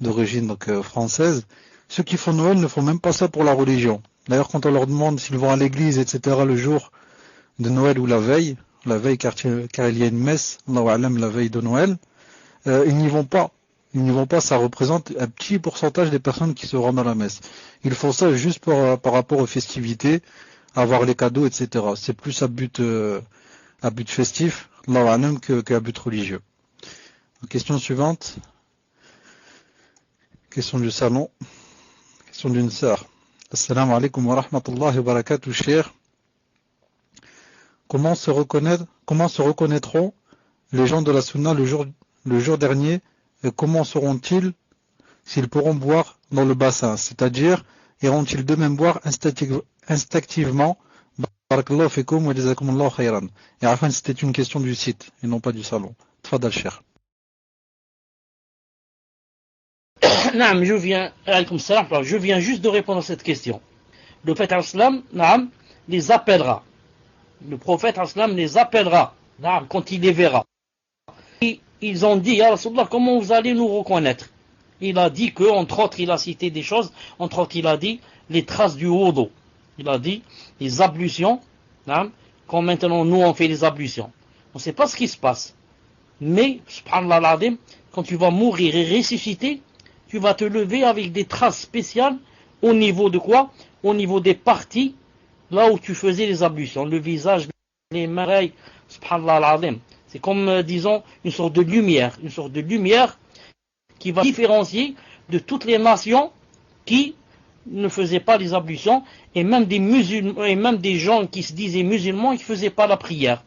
d'origine donc française, ceux qui font Noël ne font même pas ça pour la religion. D'ailleurs, quand on leur demande s'ils vont à l'église, etc., le jour de Noël ou la veille car il y a une messe, Allahu A'lam, la veille de Noël, ils n'y vont pas. Ils n'y vont pas, ça représente un petit pourcentage des personnes qui se rendent à la messe. Ils font ça juste par rapport aux festivités, avoir les cadeaux, etc. C'est plus à but festif, Allahu A'lam, qu'à but religieux. Question suivante. Question du salon. Question d'une sœur. Assalamu alaikum wa rahmatullahi wa barakatuh, cher. Comment se reconnaîtront les gens de la Sunna le jour dernier, et comment sauront-ils s'ils pourront boire dans le bassin, c'est-à-dire iront-ils d'eux-mêmes boire instinctivement? Barakallahu fikum wa jazakumullahu khayran. Et enfin, c'était une question du site et non pas du salon. Tfadal cher. Naam, je viens juste de répondre à cette question. Le prophète al-Islam, naam, les appellera. Le prophète al-Islam les appellera, naam, quand il les verra. Et ils ont dit, ya Rasulullah, comment vous allez nous reconnaître? Il a dit que, entre autres, il a cité des choses, entre autres, il a dit les traces du wudu. Il a dit les ablutions, naam, quand maintenant nous on fait les ablutions. On ne sait pas ce qui se passe. Mais, subhanallah al-azim, quand tu vas mourir et ressusciter, tu vas te lever avec des traces spéciales au niveau de quoi? Au niveau des parties, là où tu faisais les ablutions. Le visage, les mains, subhanallah al-azim. C'est comme, disons, une sorte de lumière qui va différencier de toutes les nations qui ne faisaient pas les ablutions, et même des musulmans, et même des gens qui se disaient musulmans et qui ne faisaient pas la prière.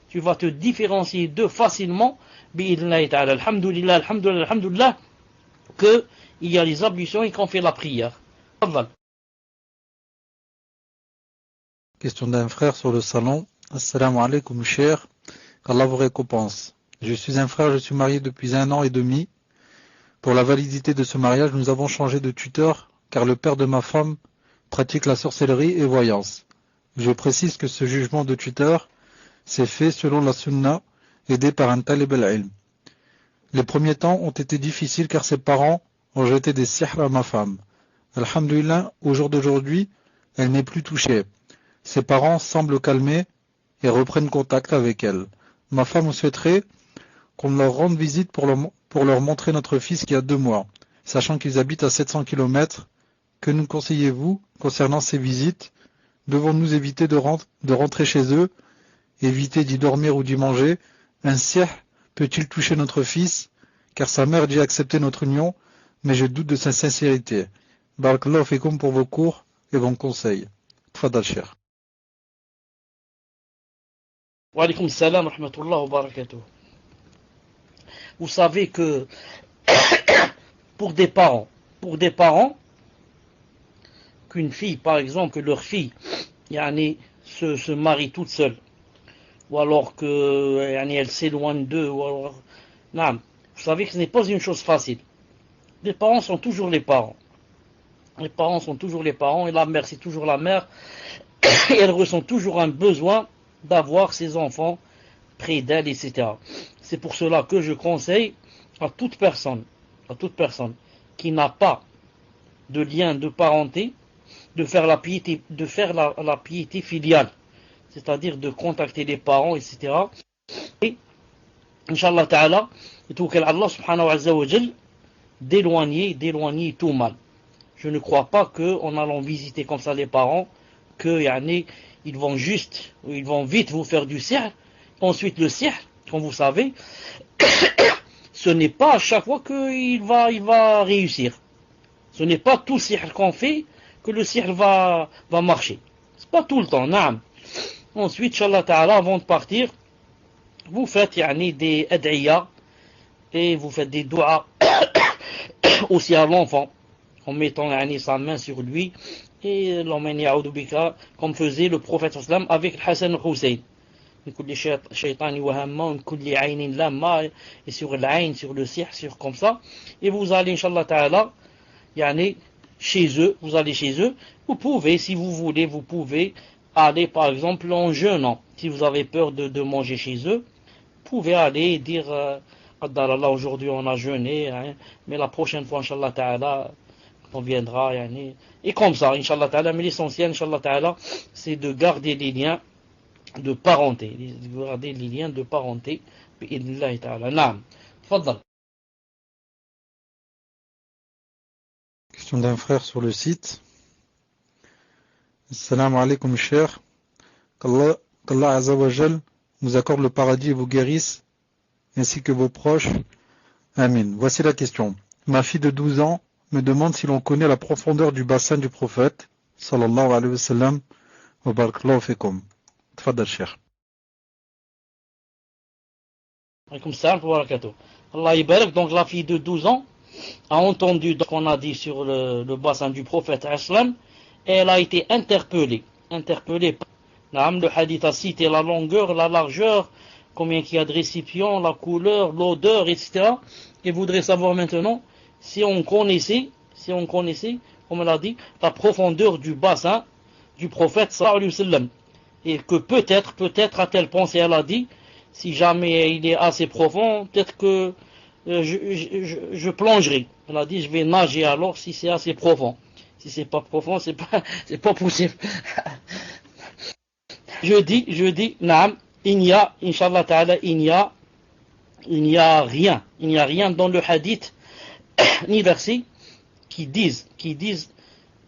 Tu vas te différencier d'eux facilement, bi'idhnillahi ta'ala, alhamdulillah, alhamdulillah, alhamdulillah, que il y a les ablutions et qu'on fait la prière. Question d'un frère sur le salon. Assalamu alaikum, cher. qu'Allah vous récompense. Je suis un frère, je suis marié depuis 1 an et demi. Pour la validité de ce mariage, nous avons changé de tuteur, car le père de ma femme pratique la sorcellerie et voyance. Je précise que ce jugement de tuteur s'est fait selon la sunna, aidé par un talib al-ilm. Les premiers temps ont été difficiles car ses parents ont jeté des sihr à ma femme. Alhamdulillah, au jour d'aujourd'hui, elle n'est plus touchée. Ses parents semblent calmés et reprennent contact avec elle. Ma femme souhaiterait qu'on leur rende visite pour leur montrer notre fils qui a 2 mois, sachant qu'ils habitent à 700 km. Que nous conseillez-vous concernant ces visites? Devons-nous éviter de rentrer chez eux, éviter d'y dormir ou d'y manger? Un sihr peut-il toucher notre fils? Car sa mère dit accepter notre union, mais je doute de sa sincérité. Barakallahu fikum pour vos cours et bons conseils. Tfadal cher. Wa alaykoum salam wa rahmatullah wa barakatuh. Vous savez que pour des parents, qu'une fille, par exemple, que leur fille se marie toute seule, ou alors que elle s'éloigne d'eux, ou alors, non, vous savez que ce n'est pas une chose facile. Les parents sont toujours les parents. Les parents sont toujours les parents, et la mère c'est toujours la mère, et elle ressent toujours un besoin d'avoir ses enfants près d'elle, etc. C'est pour cela que je conseille à toute personne qui n'a pas de lien de parenté, de faire la piété, la piété filiale, c'est-à-dire de contacter les parents, etc. Et, Inch'Allah Ta'ala, et tout qu'Allah subhanahu wa jal, d'éloigner tout mal. Je ne crois pas qu'en allant visiter comme ça les parents, ils vont vite vous faire du sihr. Ensuite le sihr, comme vous savez, ce n'est pas à chaque fois qu'il va réussir. Ce n'est pas tout sihr qu'on fait que le sihr va marcher. C'est pas tout le temps, naam. Ensuite, Inch'Allah Ta'ala, avant de partir, vous faites des ad'iyah et vous faites des doigts aussi à l'enfant, en mettant sa main sur lui et l'emmène ya'oudou bika, comme faisait le prophète sallam avec Hassan et Hussein. Et sur l'aïn, sur le sihr, sur comme ça. Et vous allez, Inch'Allah Ta'ala, chez eux, vous pouvez, si vous voulez, vous pouvez aller par exemple en jeûnant. Si vous avez peur de manger chez eux, vous pouvez aller et dire Addalallah, aujourd'hui on a jeûné, mais la prochaine fois, Inch'Allah Ta'ala, on viendra, et comme ça, Inch'Allah Ta'ala, mais l'essentiel, Inch'Allah Ta'ala, c'est de garder les liens de parenté, bi'idhnillahi ta'ala. Naam. Tfaddal. Question d'un frère sur le site. Assalamu alaikum cher. Qu'Allah Azza wa Jal vous accorde le paradis et vous guérisse, ainsi que vos proches. Amin. Voici la question. Ma fille de 12 ans me demande si l'on connaît la profondeur du bassin du prophète, sallallahu alayhi wa sallam, wa barakallahu fikum. Tfaddal cher. Alaykoum salam wa barakatuh. Allah ibarak, donc la fille de 12 ans a entendu ce qu'on a dit sur le bassin du prophète islam, et elle a été interpellée. Le hadith a cité la longueur, la largeur, combien il y a de récipients, la couleur, l'odeur, etc. Et voudrait savoir maintenant si on connaissait, comme elle a dit, la profondeur du bassin du prophète sallallahu alayhi wa sallam. Et que peut-être a-t-elle pensé, elle a dit, si jamais il est assez profond, peut-être que je plongerai. Elle a dit, je vais nager alors si c'est assez profond. Si c'est pas profond, c'est pas possible. Je dis, naam, Inch'Allah Ta'ala, il n'y a rien dans le hadith, ni verset, qui disent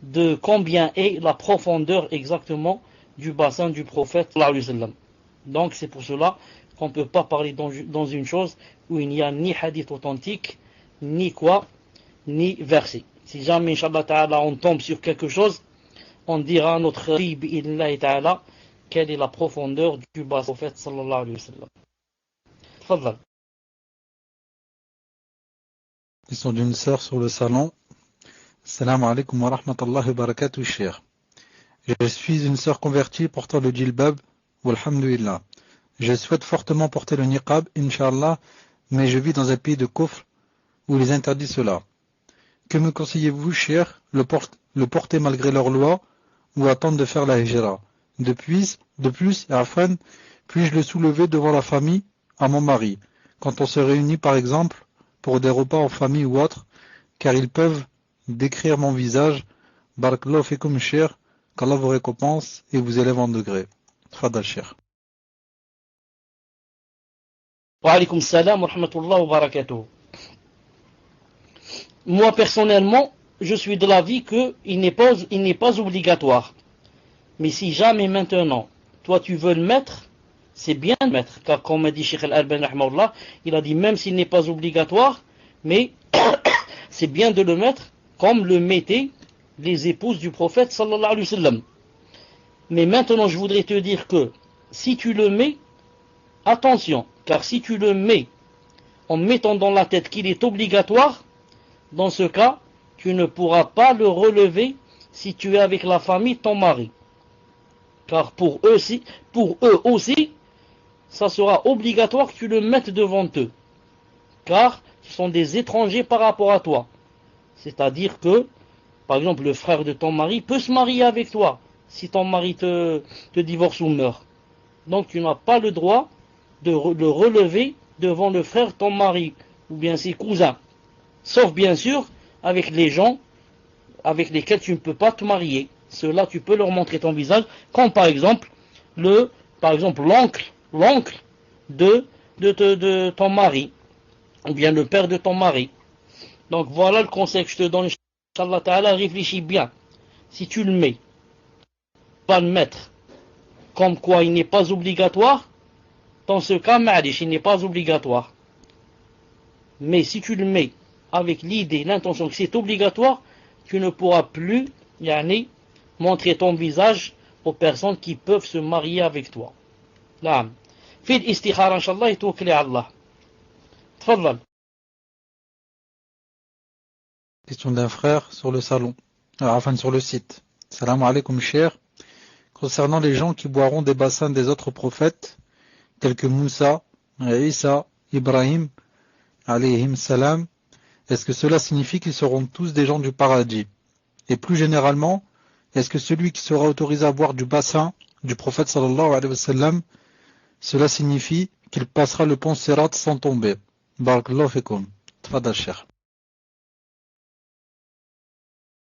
de combien est la profondeur exactement du bassin du prophète sallallahu alayhi wa sallam. Donc c'est pour cela qu'on ne peut pas parler dans une chose où il n'y a ni hadith authentique, ni verset. Si jamais, Inch'Allah Ta'ala, on tombe sur quelque chose, on dira à notre fille, bi'idhnillahi ta'ala, quelle est la profondeur du bassin du prophète sallallahu alayhi wa sallam. Tfaddal. Question d'une sœur sur le salon. Assalamu alaikum wa rahmatullahi wa barakatuh, cher. Je suis une sœur convertie portant le djilbab, walhamdulillah. Je souhaite fortement porter le niqab, Inch'Allah, mais je vis dans un pays de kufr où ils interdisent cela. Que me conseillez-vous, cher, le porter malgré leurs lois ou attendre de faire la hijra? De plus, Afan, puis-je le soulever devant la famille à mon mari, quand on se réunit par exemple pour des repas en famille ou autre, car ils peuvent décrire mon visage. Barakallahu fikum, cher, qu'Allah vous récompense et vous élève en degré. Tfaddal, cher. Wa alaykoum salam wa rahmatullah wa barakatuh. Moi personnellement, je suis de l'avis qu'il n'est pas obligatoire. Mais si jamais maintenant, toi tu veux le mettre, c'est bien de le mettre. Car comme a dit Cheikh Al-Albani rahimahullah, il a dit même s'il n'est pas obligatoire, mais c'est bien de le mettre comme le mettaient les épouses du prophète sallallahu alayhi wa sallam. Mais maintenant je voudrais te dire que si tu le mets, Attention, car si tu le mets en mettant dans la tête qu'il est obligatoire, dans ce cas, tu ne pourras pas le relever si tu es avec la famille de ton mari. Car pour eux aussi, ça sera obligatoire que tu le mettes devant eux. Car ce sont des étrangers par rapport à toi. C'est-à-dire que, par exemple, le frère de ton mari peut se marier avec toi si ton mari te divorce ou meurt. Donc tu n'as pas le droit de le relever devant le frère de ton mari ou bien ses cousins. Sauf bien sûr avec les gens avec lesquels tu ne peux pas te marier. Ceux-là, tu peux leur montrer ton visage, comme par exemple l'oncle de ton mari, ou bien le père de ton mari. Donc voilà le conseil que je te donne, Inch'Allah Ta'ala, réfléchis bien. Si tu le mets, pas le mettre, comme quoi il n'est pas obligatoire, dans ce cas, ma'alish, il n'est pas obligatoire. Mais si tu le mets avec l'idée, l'intention que c'est obligatoire, tu ne pourras plus, montrer ton visage aux personnes qui peuvent se marier avec toi. Là, fais l'istikhara, Inch'Allah, et tawakkali à Allah. Tfadal. Question d'un frère sur le salon, sur le site. Salam alaikum cher. Concernant les gens qui boiront des bassins des autres prophètes, tels que Moussa, Isa, Ibrahim, alayhim salam, est-ce que cela signifie qu'ils seront tous des gens du paradis? Et plus généralement, est-ce que celui qui sera autorisé à boire du bassin du prophète sallallahu alayhi wa sallam, cela signifie qu'il passera le pont Sirat sans tomber? Barakallahu fikum. Tfadal cher.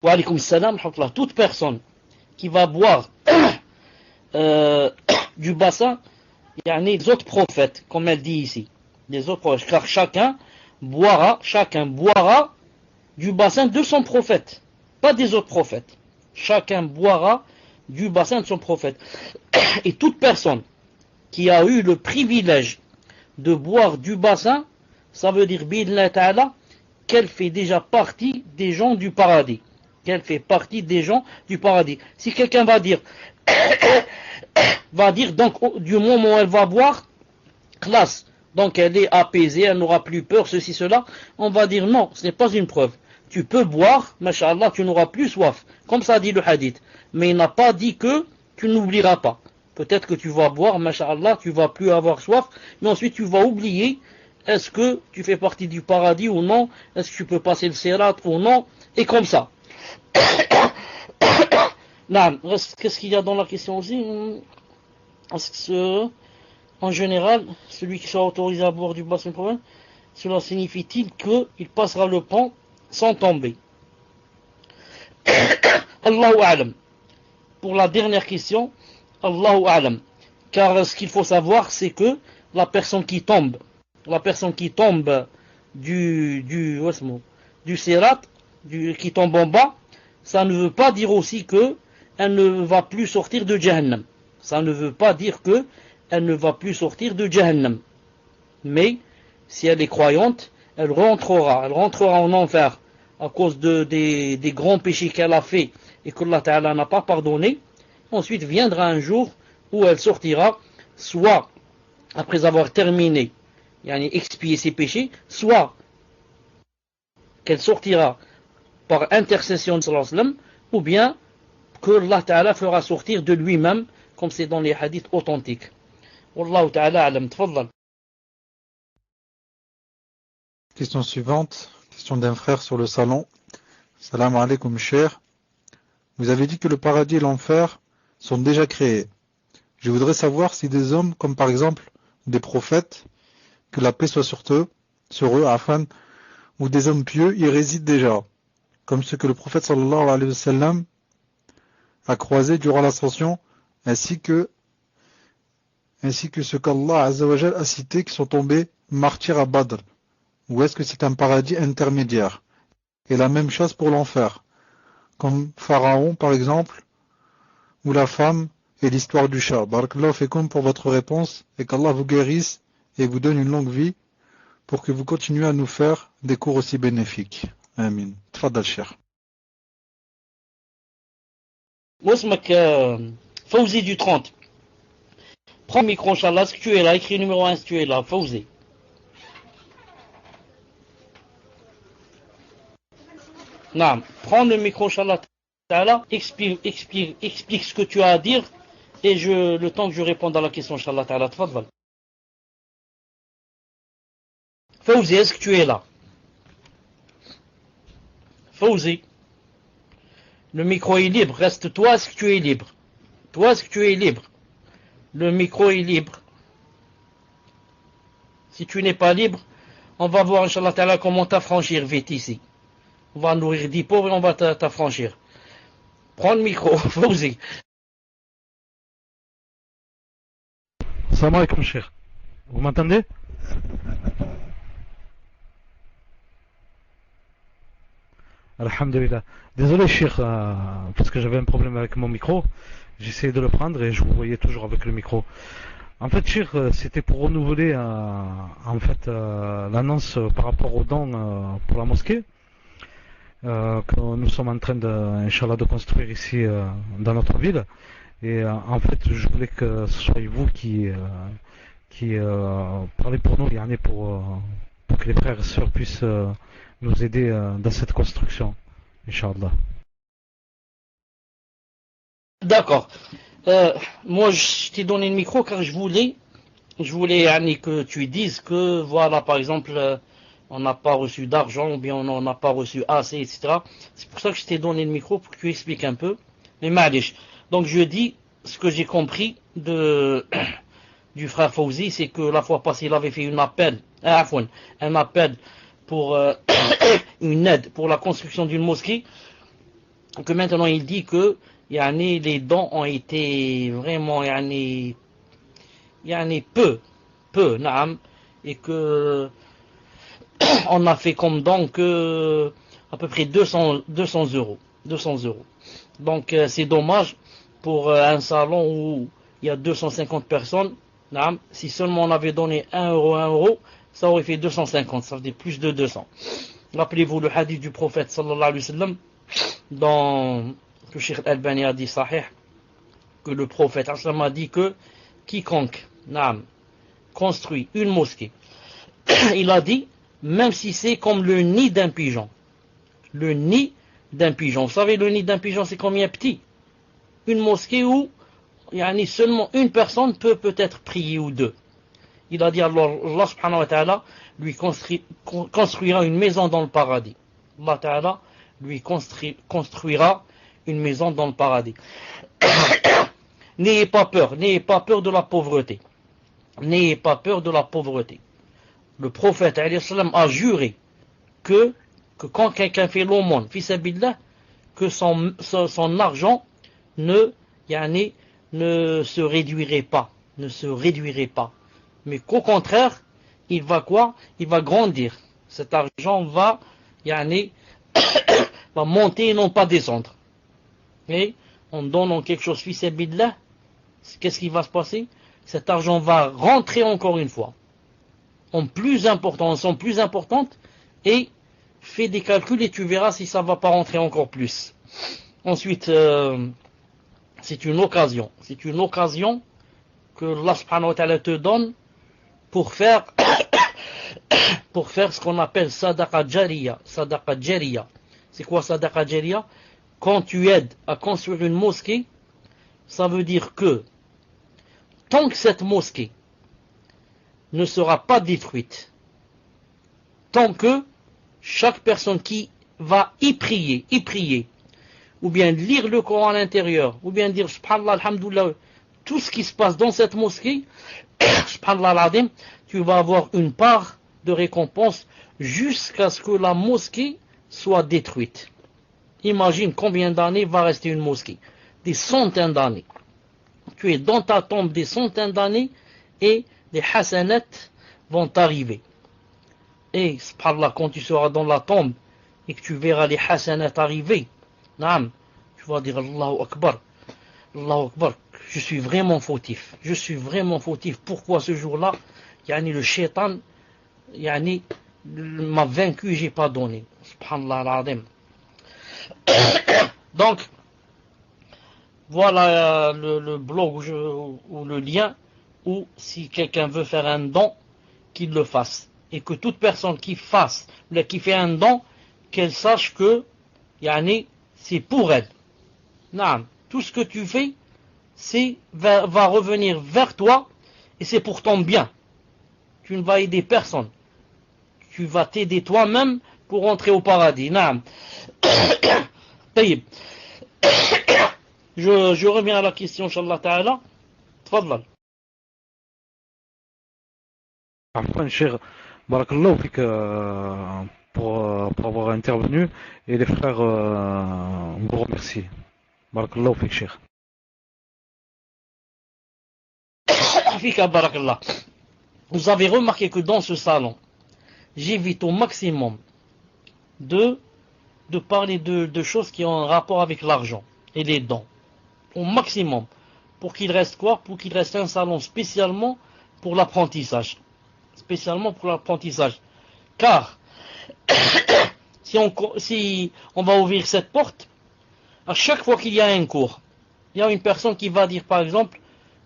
Wa alaykum salam, toute personne qui va boire du bassin, des autres prophètes, comme elle dit ici, des autres prophètes, car chacun boira du bassin de son prophète, pas des autres prophètes. Chacun boira du bassin de son prophète. Et toute personne qui a eu le privilège de boire du bassin, ça veut dire bi'idhnillah ta'ala qu'elle fait déjà partie des gens du paradis. Qu'elle fait partie des gens du paradis. Si quelqu'un va dire donc du moment où elle va boire, classe, donc elle est apaisée, elle n'aura plus peur, ceci, cela, on va dire non, ce n'est pas une preuve. Tu peux boire, masha'Allah, tu n'auras plus soif, comme ça dit le hadith. Mais il n'a pas dit que tu n'oublieras pas. Peut-être que tu vas boire, masha'Allah, tu vas plus avoir soif, mais ensuite tu vas oublier, est-ce que tu fais partie du paradis ou non, est-ce que tu peux passer le sirat ou non, et comme ça. Qu'est-ce qu'il y a dans la question aussi? Est-ce que, en général, celui qui sera autorisé à boire du bassin prophète, cela signifie-t-il qu'il passera le pont sans tomber? Allahu a'lam. Pour la dernière question, Allahu a'lam. Car ce qu'il faut savoir, c'est que la personne qui tombe du sirat, qui tombe en bas, ça ne veut pas dire aussi que elle ne va plus sortir de Jahannam. Ça ne veut pas dire que elle ne va plus sortir de Jahannam. Mais si elle est croyante, elle rentrera en enfer à cause des grands péchés qu'elle a fait et que Allah Ta'ala n'a pas pardonné. Ensuite viendra un jour où elle sortira, soit après avoir terminé, expier ses péchés, soit qu'elle sortira par intercession de sallallahu alayhi wa sallam, ou bien que Allah Ta'ala fera sortir de lui-même, comme c'est dans les hadiths authentiques. Wallahu Ta'ala alam, tfaddal. Question suivante, question d'un frère sur le salon. Salam alaikum cher. Vous avez dit que le paradis et l'enfer sont déjà créés. Je voudrais savoir si des hommes, comme par exemple des prophètes, que la paix soit sur eux, afin, ou des hommes pieux y résident déjà, comme ce que le prophète sallallahu alayhi wa sallam a croisé durant l'ascension, ainsi que ce qu'Allah Azza wa Jal a cité qui sont tombés martyrs à Badr. Ou est-ce que c'est un paradis intermédiaire? Et la même chose pour l'enfer, comme Pharaon par exemple, ou la femme et l'histoire du chat. Barakallahu fikum pour votre réponse, et qu'Allah vous guérisse et vous donne une longue vie pour que vous continuiez à nous faire des cours aussi bénéfiques. Amin. Tfadal cher. واسمك فوزي du 30. Prends le micro, Inch'Allah, est-ce que tu es là? Écris numéro 1 si tu es là, Fawzi. Non, prends le micro, Inch'Allah, explique ce que tu as à dire, et le temps que je réponde à la question, Inch'Allah, tfadhal. Fawzi, est-ce que tu es là? Fawzi, le micro est libre, reste toi, est-ce que tu es libre? Toi, est-ce que tu es libre? Le micro est libre. Si tu n'es pas libre, on va voir, Inch'Allah Ta'ala, comment t'affranchir vite ici. On va nourrir 10 pauvres et on va t'affranchir. Prends le micro, Fawzi. Salam alaikum, cheikh. Vous m'entendez? Alhamdulillah. Désolé, cheikh, parce que j'avais un problème avec mon micro. J'essayais de le prendre et je vous voyais toujours avec le micro. En fait, cheikh, c'était pour renouveler l'annonce par rapport aux dons pour la mosquée que nous sommes en train Inch'Allah, de construire ici dans notre ville. Et en fait, je voulais que ce soit vous qui parlez pour nous, yani pour que les frères et sœurs puissent nous aider dans cette construction, Inch'Allah. D'accord. Moi, je t'ai donné le micro car je voulais yani, que tu dises que, voilà, par exemple, on n'a pas reçu d'argent ou bien on n'en a pas reçu assez, etc. C'est pour ça que je t'ai donné le micro pour que tu expliques un peu. Mais malish. Donc je dis ce que j'ai compris du frère Fawzi, c'est que la fois passée il avait fait un appel pour une aide pour la construction d'une mosquée, que maintenant il dit que yani, les dons ont été vraiment yani, peu, naam, et que on a fait comme don que à peu près 200 euros. 200 euros. Donc c'est dommage pour un salon où il y a 250 personnes. Naam, si seulement on avait donné 1 euro, ça aurait fait 250, ça veut dire plus de 200. Rappelez-vous le hadith du prophète sallallahu alayhi wa sallam, dans le Cheikh Al-Albani a dit sahih, que le prophète a dit que quiconque naam, construit une mosquée, il a dit, même si c'est comme le nid d'un pigeon. Le nid d'un pigeon. Vous savez, le nid d'un pigeon, c'est combien petit? Une mosquée où yani, seulement une personne peut-être prier ou deux. Il a dit, Allah subhanahu wa ta'ala lui construira une maison dans le paradis. Allah ta'ala lui construira une maison dans le paradis. N'ayez pas peur de la pauvreté. N'ayez pas peur de la pauvreté. Le prophète alayhi salam a juré que quand quelqu'un fait l'aumône, fils abillah, que son argent ne se réduirait pas, mais qu'au contraire, il va quoi? Il va grandir. Cet argent va monter et non pas descendre. Et en donnant quelque chose fils abillah, qu'est-ce qui va se passer? Cet argent va rentrer encore une fois en plus importante, et fais des calculs et tu verras si ça ne va pas rentrer encore plus. Ensuite, c'est une occasion que Allah subhanahu wa ta'ala te donne pour faire ce qu'on appelle sadaqa jariya. C'est quoi sadaqa jariya? Quand tu aides à construire une mosquée, ça veut dire que tant que cette mosquée ne sera pas détruite, tant que chaque personne qui va y prier, ou bien lire le Coran à l'intérieur, ou bien dire subhanallah, alhamdoulilah, tout ce qui se passe dans cette mosquée, subhanallah al-adim, tu vas avoir une part de récompense jusqu'à ce que la mosquée soit détruite. Imagine combien d'années va rester une mosquée. Des centaines d'années. Tu es dans ta tombe des centaines d'années et des hasanats vont arriver. Et subhanallah, quand tu seras dans la tombe et que tu verras les hasanats arriver, naam, tu vas dire Allahu Akbar, je suis vraiment fautif. Pourquoi ce jour-là, le shaitan m'a vaincu, j'ai pas donné. Subhanallah al-Azim. Donc, voilà le blog ou le lien ou si quelqu'un veut faire un don, qu'il le fasse. Et que toute personne qui fasse, ou qui fait un don, qu'elle sache que, yani, c'est pour elle. Non, tout ce que tu fais, va revenir vers toi, et c'est pour ton bien. Tu ne vas aider personne. Tu vas t'aider toi-même pour entrer au paradis. Non. Je reviens à la question, Inch'Allah Ta'ala. Tfadlal. Afwan, cher, barakallahu fik pour avoir intervenu et les frères vous remercient. Barakallahu fik, cher. Fika barakallah. Vous avez remarqué que dans ce salon, j'évite au maximum de parler de choses qui ont un rapport avec l'argent et les dons. Au maximum. Pour qu'il reste quoi? Pour qu'il reste un salon spécialement pour l'apprentissage. Spécialement pour l'apprentissage. Car, si on va ouvrir cette porte, à chaque fois qu'il y a un cours, il y a une personne qui va dire par exemple,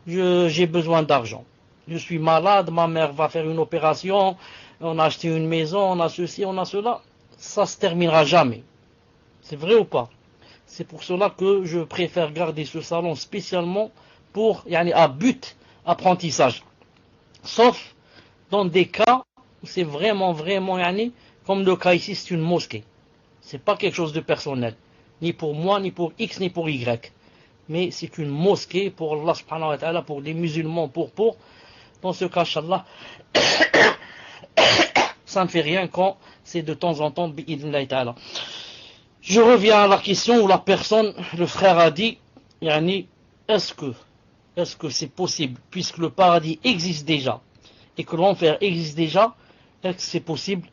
j'ai besoin d'argent. Je suis malade, ma mère va faire une opération, on a acheté une maison, on a ceci, on a cela. Ça se terminera jamais. C'est vrai ou pas? C'est pour cela que je préfère garder ce salon spécialement pour, à but apprentissage. Sauf dans des cas où c'est vraiment, comme le cas ici, c'est une mosquée. C'est pas quelque chose de personnel. Ni pour moi, ni pour X, ni pour Y. Mais c'est une mosquée pour Allah subhanahu wa ta'ala, pour les musulmans, dans ce cas, Inch'Allah, ça ne fait rien quand c'est de temps en temps, bi'idhnillahi ta'ala. Je reviens à la question où la personne, le frère a dit, est-ce que c'est possible, puisque le paradis existe déjà, et que l'enfer existe déjà, est-ce que c'est possible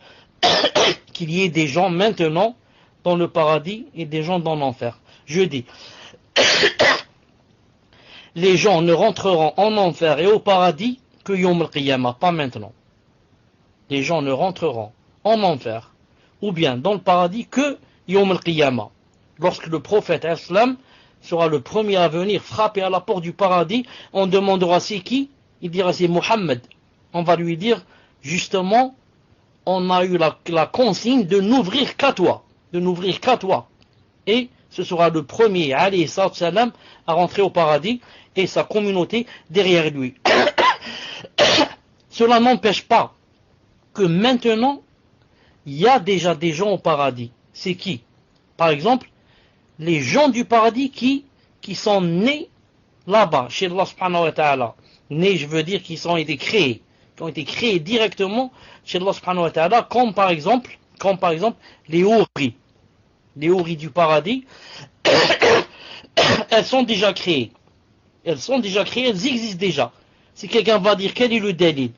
qu'il y ait des gens maintenant dans le paradis et des gens dans l'enfer? Je dis, les gens ne rentreront en enfer et au paradis que Yawm al-Qiyamah, pas maintenant. Les gens ne rentreront en enfer ou bien dans le paradis que Yawm al-Qiyamah. Lorsque le prophète islam sera le premier à venir frapper à la porte du paradis, on demandera c'est qui? Il dira c'est Mohammed. On va lui dire justement, on a eu la consigne de n'ouvrir qu'à toi. Et ce sera le premier, alayhi salam, à rentrer au paradis et sa communauté derrière lui. Cela n'empêche pas que maintenant, il y a déjà des gens au paradis. C'est qui? Par exemple, les gens du paradis qui sont nés là-bas, chez Allah subhanahu wa ta'ala. Nés, je veux dire, qui ont été créés directement chez Allah subhanahu wa ta'ala, comme par exemple les houris. Les houris du paradis, elles sont déjà créées. Elles existent déjà. Si quelqu'un va dire quel est le dalil?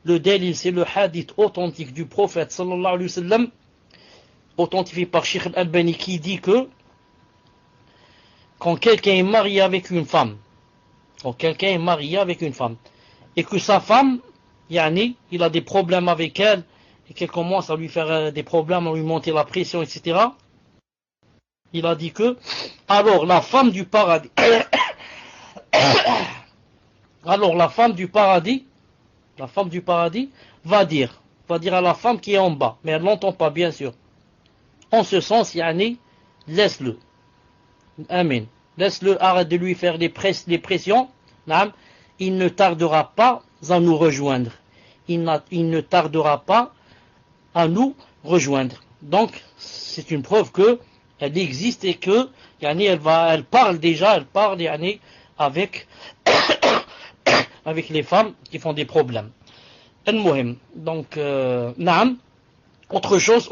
Le dalil, c'est le hadith authentique du prophète sallallahu alayhi wa sallam, authentifié par Sheikh al-Albani, qui dit que quand quelqu'un est marié avec une femme, et que sa femme, il a des problèmes avec elle, et qu'elle commence à lui faire des problèmes, à lui monter la pression, etc. Il a dit que, alors la femme du paradis, va dire à la femme qui est en bas, mais elle n'entend pas, bien sûr. En ce sens, laisse-le. Amen. Laisse-le, arrête de lui faire des pressions. Il ne tardera pas à nous rejoindre. Il ne tardera pas à nous rejoindre. Donc, c'est une preuve que elle existe et que, elle parle avec les femmes qui font des problèmes. Donc, autre chose,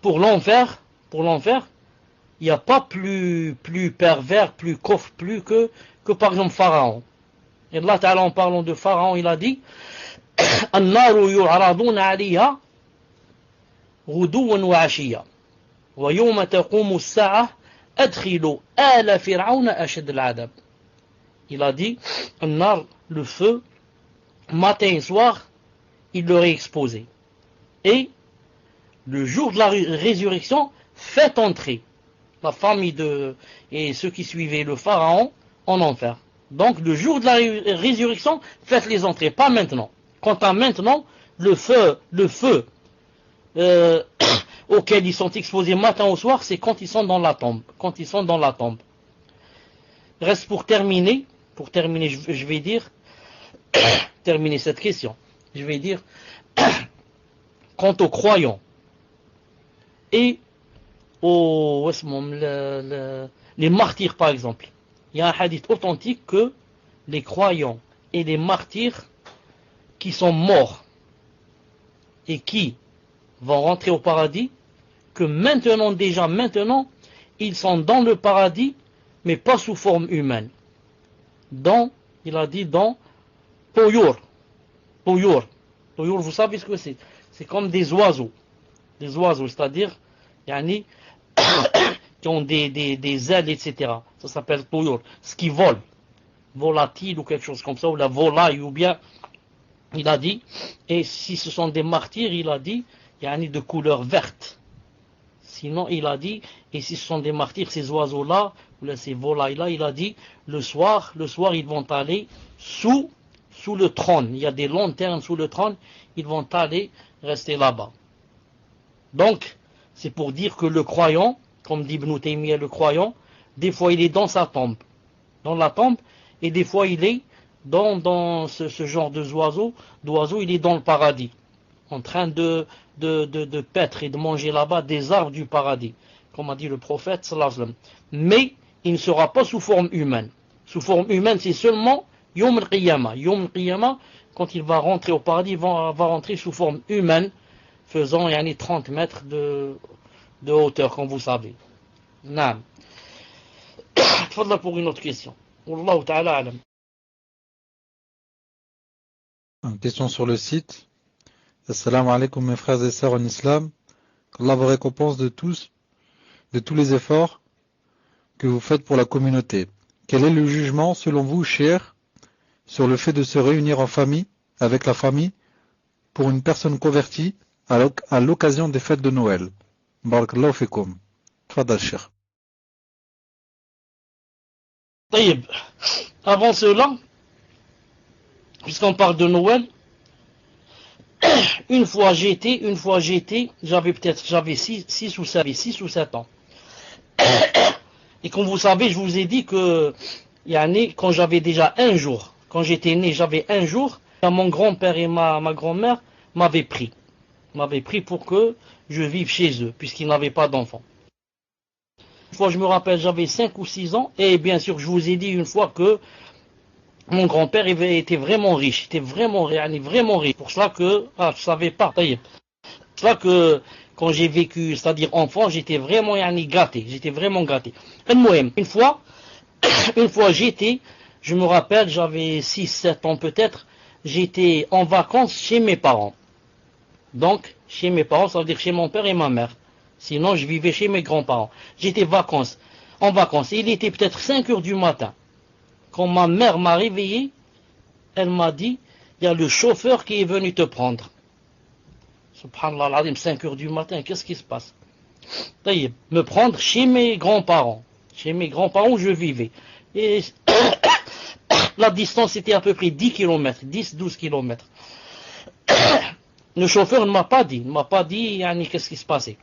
pour l'enfer, il n'y a pas plus pervers, plus coffre, plus que par exemple Pharaon. Et Allah Ta'ala, en parlant de Pharaon, il a dit An-naru yu'raduna 'alayha ghuduwan wa 'ashiyya wa yawma taqumu as-sa'ah adkhilu ala fir'auna ashad al-'adab. Il a dit An-nar, le feu, matin et soir, il leur est exposé. Et le jour de la résurrection, faites entrer la famille et ceux qui suivaient le pharaon en enfer. Donc le jour de la résurrection, faites les entrées, pas maintenant. Quant à maintenant, le feu auquel ils sont exposés matin au soir, c'est quand ils sont dans la tombe. Quand ils sont dans la tombe. Reste pour terminer, je vais dire, terminer cette question. Je vais dire, quant aux croyants et les martyrs par exemple. Il y a un hadith authentique que les croyants et les martyrs qui sont morts et qui vont rentrer au paradis, que maintenant, ils sont dans le paradis, mais pas sous forme humaine. Il a dit dans Tuyur, vous savez ce que c'est? C'est comme des oiseaux, c'est-à-dire, yani, qui ont des ailes, etc. Ça s'appelle Tuyur, ce qui vole, volatile ou quelque chose comme ça, ou la volaille, ou bien, il a dit, et si ce sont des martyrs, il a dit, yani de couleur verte. Sinon, il a dit, et si ce sont des martyrs, ces oiseaux-là, ou ces volailles-là, il a dit, le soir, ils vont aller sous le trône. Il y a des lanternes sous le trône, ils vont aller rester là-bas. Donc, c'est pour dire que le croyant, comme dit Ibn Taymiyyah, le croyant, des fois il est dans sa tombe, dans la tombe, et des fois il est dans ce genre d'oiseau, il est dans le paradis, en train de paître et de manger là-bas des arbres du paradis, comme a dit le prophète sallallahu alayhi wa sallam. Mais il ne sera pas sous forme humaine. Sous forme humaine, c'est seulement Yom al-Qiyamah. Yom al-Qiyamah, quand il va rentrer au paradis, il va rentrer sous forme humaine, faisant 30 mètres de hauteur, comme vous savez. Naam. Tfadla pour une autre question. Wallahu ta'ala alam. Une question sur le site. Assalamu alaikum mes frères et sœurs en islam. Qu'Allah vous récompense de tous les efforts que vous faites pour la communauté. Quel est le jugement, selon vous, cher, sur le fait de se réunir en famille, avec la famille, pour une personne convertie à l'occasion des fêtes de Noël? Barakallahu fikum. Tfadal Cheikh. Taïb. Avant cela, puisqu'on parle de Noël, une fois j'étais, j'avais 6 ou 7 ans. Et comme vous savez, je vous ai dit que quand j'avais déjà un jour, quand j'étais né, j'avais un jour, mon grand-père et ma grand-mère m'avaient pris pour que je vive chez eux, puisqu'ils n'avaient pas d'enfants. Une fois, je me rappelle, j'avais 5 ou 6 ans, et bien sûr, je vous ai dit une fois que mon grand-père était vraiment riche, vraiment riche. Pour cela que, je savais pas, c'est pour cela que quand j'ai vécu, c'est-à-dire enfant, j'étais vraiment gâté, Une fois je me rappelle, j'avais 6-7 ans peut-être, j'étais en vacances chez mes parents. Donc, chez mes parents, ça veut dire chez mon père et ma mère. Sinon, je vivais chez mes grands-parents. J'étais en vacances. Il était peut-être 5 heures du matin. Quand ma mère m'a réveillé, elle m'a dit, il y a le chauffeur qui est venu te prendre. Subhanallah al-Azim, 5 heures du matin, qu'est-ce qui se passe? Me prendre chez mes grands-parents. Chez mes grands-parents où je vivais. Et la distance était à peu près 10 km, 10-12 km. Le chauffeur ne m'a pas dit, qu'est-ce qui se passait.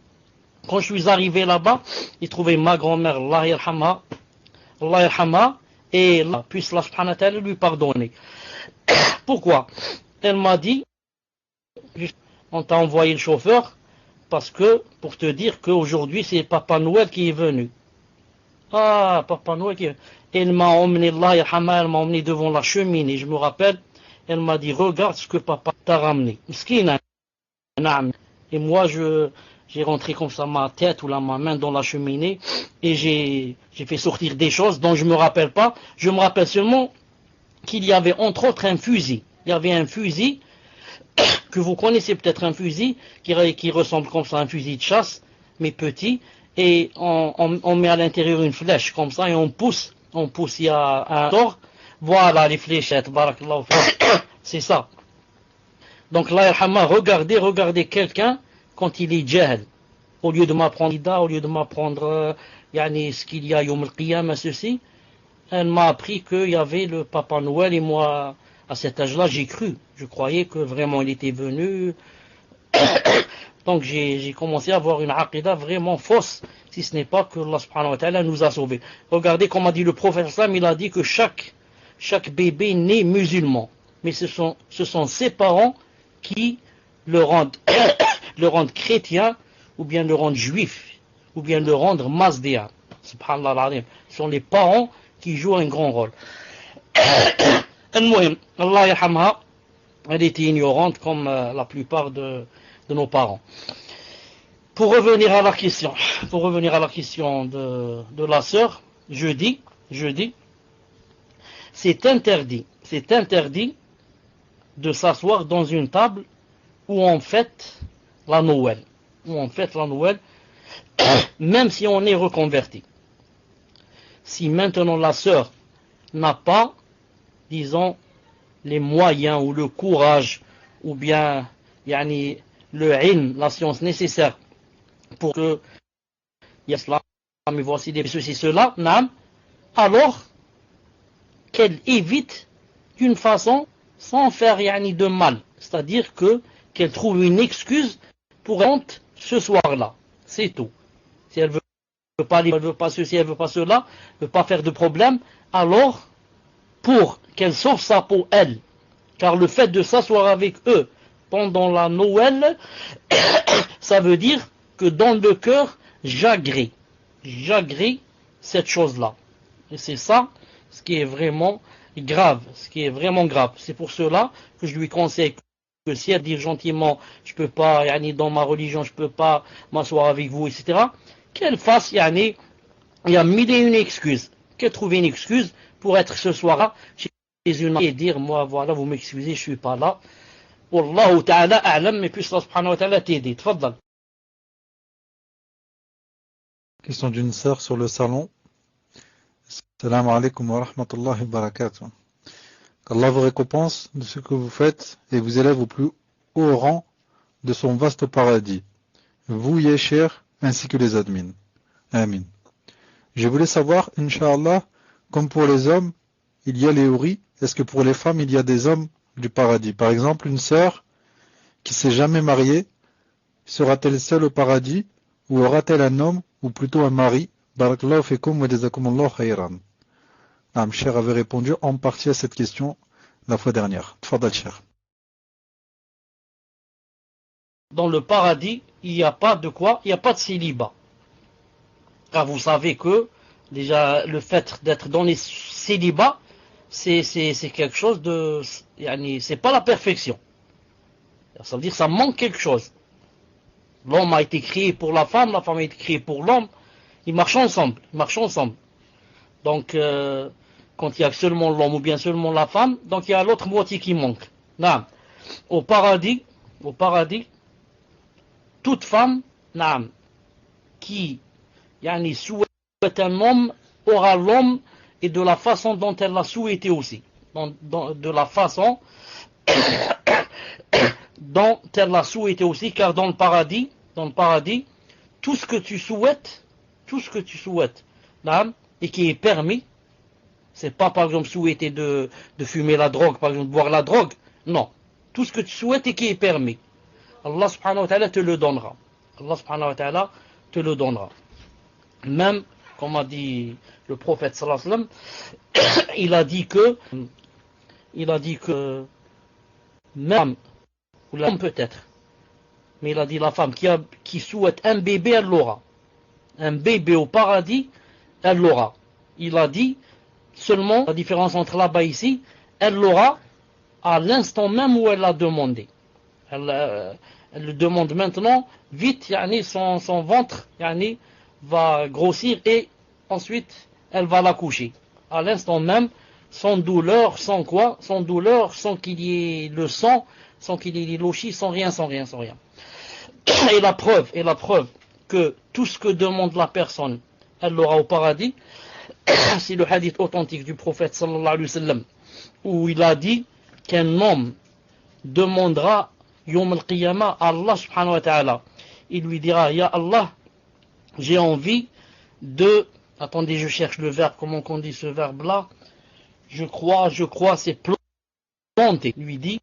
Quand je suis arrivé là-bas, il trouvait ma grand-mère, Allah yarhamha, et puisse Allah subhanahu wa ta'ala lui pardonner. Pourquoi? Elle m'a dit, on t'a envoyé le chauffeur, parce que, pour te dire qu'aujourd'hui c'est Papa Noël qui est venu. Ah, Papa Noël qui est venu. Elle m'a emmené, Allah yarhamha, elle m'a emmené devant la cheminée, je me rappelle, elle m'a dit, regarde ce que papa t'a ramené. Et moi, j'ai rentré comme ça ma tête ou ma main dans la cheminée et j'ai fait sortir des choses dont je ne me rappelle pas. Je me rappelle seulement qu'il y avait entre autres un fusil. Il y avait un fusil que vous connaissez peut-être, un fusil qui ressemble comme ça à un fusil de chasse, mais petit, et on met à l'intérieur une flèche comme ça et on pousse, il y a un tort. Voilà les fléchettes, barakallahu fik. C'est ça. Donc là, regardez quelqu'un quand il est jahl. Au lieu de m'apprendre ce qu'il y a Yom al-Qiyamah, ceci, elle m'a appris qu'il y avait le Papa Noël, et moi, à cet âge-là, j'ai cru. Je croyais que vraiment il était venu. Donc j'ai commencé à avoir une aqidah vraiment fausse, si ce n'est pas que Allah subhanahu wa ta'ala nous a sauvés. Regardez comme a dit le prophète sallam, il a dit que chaque bébé né musulman, mais ce sont ses parents qui le rendent, le rendent chrétien, ou bien le rendent juif, ou bien le rendent masdéa. Subhanallah al-azim. Ce sont les parents qui jouent un grand rôle. Allah yarhamha, elle était ignorante comme la plupart de nos parents. Pour revenir à la question de la sœur, je dis, c'est interdit de s'asseoir dans une table où on fête la Noël, même si on est reconverti. Si maintenant la sœur n'a pas, disons, les moyens ou le courage, ou bien le ilm, la science nécessaire pour que Yaslam, mais voici des ceci, cela, alors qu'elle évite d'une façon sans faire de mal, c'est-à-dire qu'elle trouve une excuse pour rentrer ce soir-là, c'est tout. Si elle veut pas, elle veut pas ceci, elle veut pas cela, elle veut pas faire de problème, alors pour qu'elle sauve ça pour elle, car le fait de s'asseoir avec eux pendant la Noël, ça veut dire que dans le cœur, j'agrée cette chose-là. Et c'est ça ce qui est vraiment grave, C'est pour cela que je lui conseille que si elle dit gentiment, je peux pas, dans ma religion, je peux pas m'asseoir avec vous, etc., qu'elle fasse, il y a mille et une excuses, qu'elle trouve une excuse pour être ce soir-là chez une et dire, moi, voilà, vous m'excusez, je suis pas là. Wallahu ta'ala a'lam, mais puisse Allah subhanahu wa ta'ala t'aider. Tfaddal. Question d'une sœur sur le salon. Salam alaikum wa rahmatullahi wa barakatuh. Qu'Allah vous récompense de ce que vous faites et vous élève au plus haut rang de son vaste paradis. Vous, Yesher, ainsi que les admins. Amin. Je voulais savoir, Inch'Allah, comme pour les hommes, il y a les houris, est-ce que pour les femmes, il y a des hommes du paradis? Par exemple, une sœur qui s'est jamais mariée, sera-t-elle seule au paradis ou aura-t-elle un homme ou plutôt un mari? Barakallahu fikum wa jazakumullahu khayran. Cher avait répondu en partie à cette question la fois dernière. Tfadal cher. Dans le paradis, il n'y a pas de quoi? Il n'y a pas de célibat. Car vous savez que déjà le fait d'être dans les célibats, c'est quelque chose de, c'est pas la perfection. Ça veut dire que ça manque quelque chose. L'homme a été créé pour la femme a été créée pour l'homme. Ils marchent ensemble. Donc, quand il y a seulement l'homme ou bien seulement la femme, donc il y a l'autre moitié qui manque. Non. Au paradis, toute femme, qui souhaite un homme, aura l'homme, et de la façon dont elle l'a souhaité aussi. De la façon dont elle l'a souhaité aussi, car dans le paradis, tout ce que tu souhaites, et qui est permis, c'est pas par exemple souhaiter de fumer la drogue, par exemple boire la drogue, non. Tout ce que tu souhaites et qui est permis, Allah subhanahu wa ta'ala te le donnera. Même, comme a dit le prophète sallallahu alayhi wa sallam, il a dit que même, ou la femme peut-être, mais il a dit la femme qui souhaite un bébé, elle l'aura. Un bébé au paradis, elle l'aura. Il a dit seulement, la différence entre là-bas et ici, elle l'aura à l'instant même où elle l'a demandé. Elle le demande maintenant, vite, son ventre va grossir et ensuite elle va l'accoucher. À l'instant même, sans douleur, sans qu'il y ait le sang, sans qu'il y ait les lochis, sans rien. Et la preuve que tout ce que demande la personne, elle l'aura au paradis, c'est le hadith authentique du prophète sallallahu alayhi wa sallam, où il a dit qu'un homme demandera Yawm al-Qiyamah à Allah subhanahu wa ta'ala. Il lui dira, Ya Allah, j'ai envie de Attendez, je cherche le verbe, comment on dit ce verbe-là? Je crois, c'est planter, lui dit.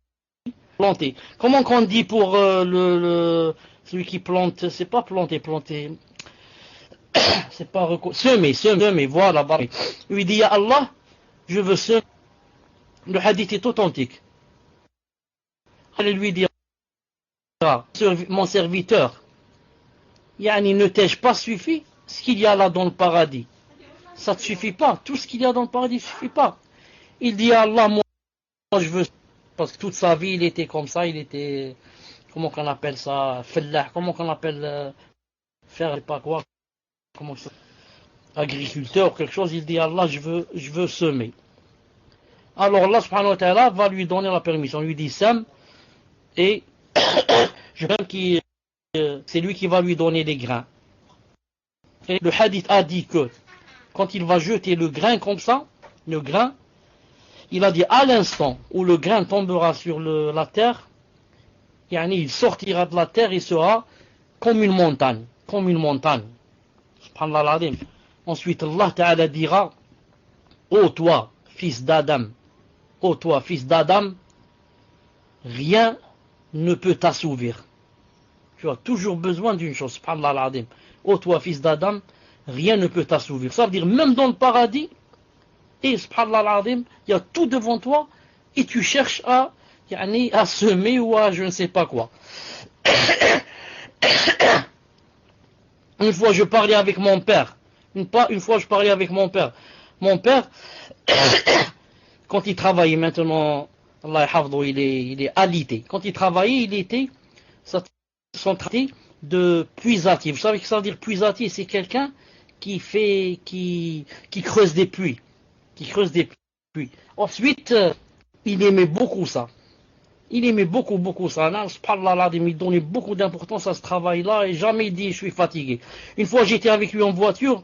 Planter. Comment qu'on dit pour celui qui plante? C'est pas planter. C'est pas semer, voilà. Lui dit, ya Allah, je veux semer. Le hadith est authentique. Elle lui dit, mon serviteur, yani ne t'ai-je pas suffi ce qu'il y a là dans le paradis? Ça ne te suffit pas. Tout ce qu'il y a dans le paradis ne suffit pas. Il dit, Allah, moi je veux. Parce que toute sa vie, il était comme ça, il était, comment qu'on appelle ça, fellah, comment qu'on appelle, faire, je sais pas quoi, comment ça, agriculteur, quelque chose, il dit, Allah, je veux semer. Alors Allah, subhanahu wa ta'ala, va lui donner la permission, il lui dit, sème, et je pense que c'est lui qui va lui donner des grains. Et le hadith a dit que, quand il va jeter le grain comme ça, le grain, il a dit à l'instant où le grain tombera sur la terre, yani il sortira de la terre et sera comme une montagne. Subhanallah al-Azim. Ensuite Allah Ta'ala dira, ô toi, fils d'Adam, rien ne peut t'assouvir. Tu as toujours besoin d'une chose, subhanallah al-Azim. Ô toi, fils d'Adam, rien ne peut t'assouvir. Ça veut dire même dans le paradis, et subhanallah al-Azim, il y a tout devant toi et tu cherches à semer ou à je ne sais pas quoi. Une fois je parlais avec mon père. Mon père, quand il travaillait maintenant, Allah yahfadhou, il est alité. Quand il travaillait, son traité de puisatier. Vous savez ce que ça veut dire puisatier? C'est quelqu'un qui creuse des puits. Ensuite, il aimait beaucoup ça. Là, subhanallah, il donnait beaucoup d'importance à ce travail-là et jamais il dit je suis fatigué. Une fois j'étais avec lui en voiture,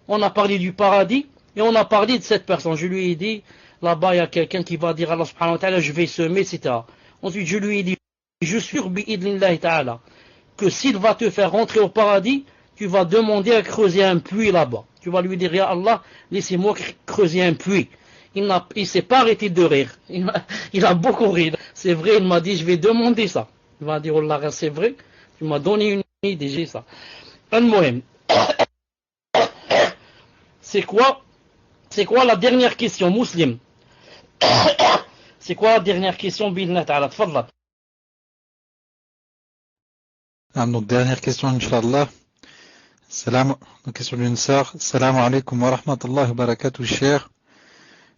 on a parlé du paradis et on a parlé de cette personne. Je lui ai dit, là-bas il y a quelqu'un qui va dire à Allah subhanahu wa ta'ala, je vais semer, etc. Ensuite je lui ai dit, je suis bi'idnillahi ta'ala, que s'il va te faire rentrer au paradis, tu vas demander à creuser un puits là-bas. Tu vas lui dire, ya Allah, laissez-moi creuser un puits. Il ne s'est pas arrêté de rire. Il a beaucoup ri. C'est vrai, il m'a dit, je vais demander ça. Il m'a dit, oh Allah, c'est vrai. Tu m'as donné une idée, j'ai ça. Al-Muhim. C'est quoi la dernière question, Muslim? C'est quoi la dernière question, Bilna ta'ala? Tfadla. Donc, dernière question, Inch'Allah. Question d'une sœur. Salam alaikum wa rahmatullahi wa barakatuh, cher.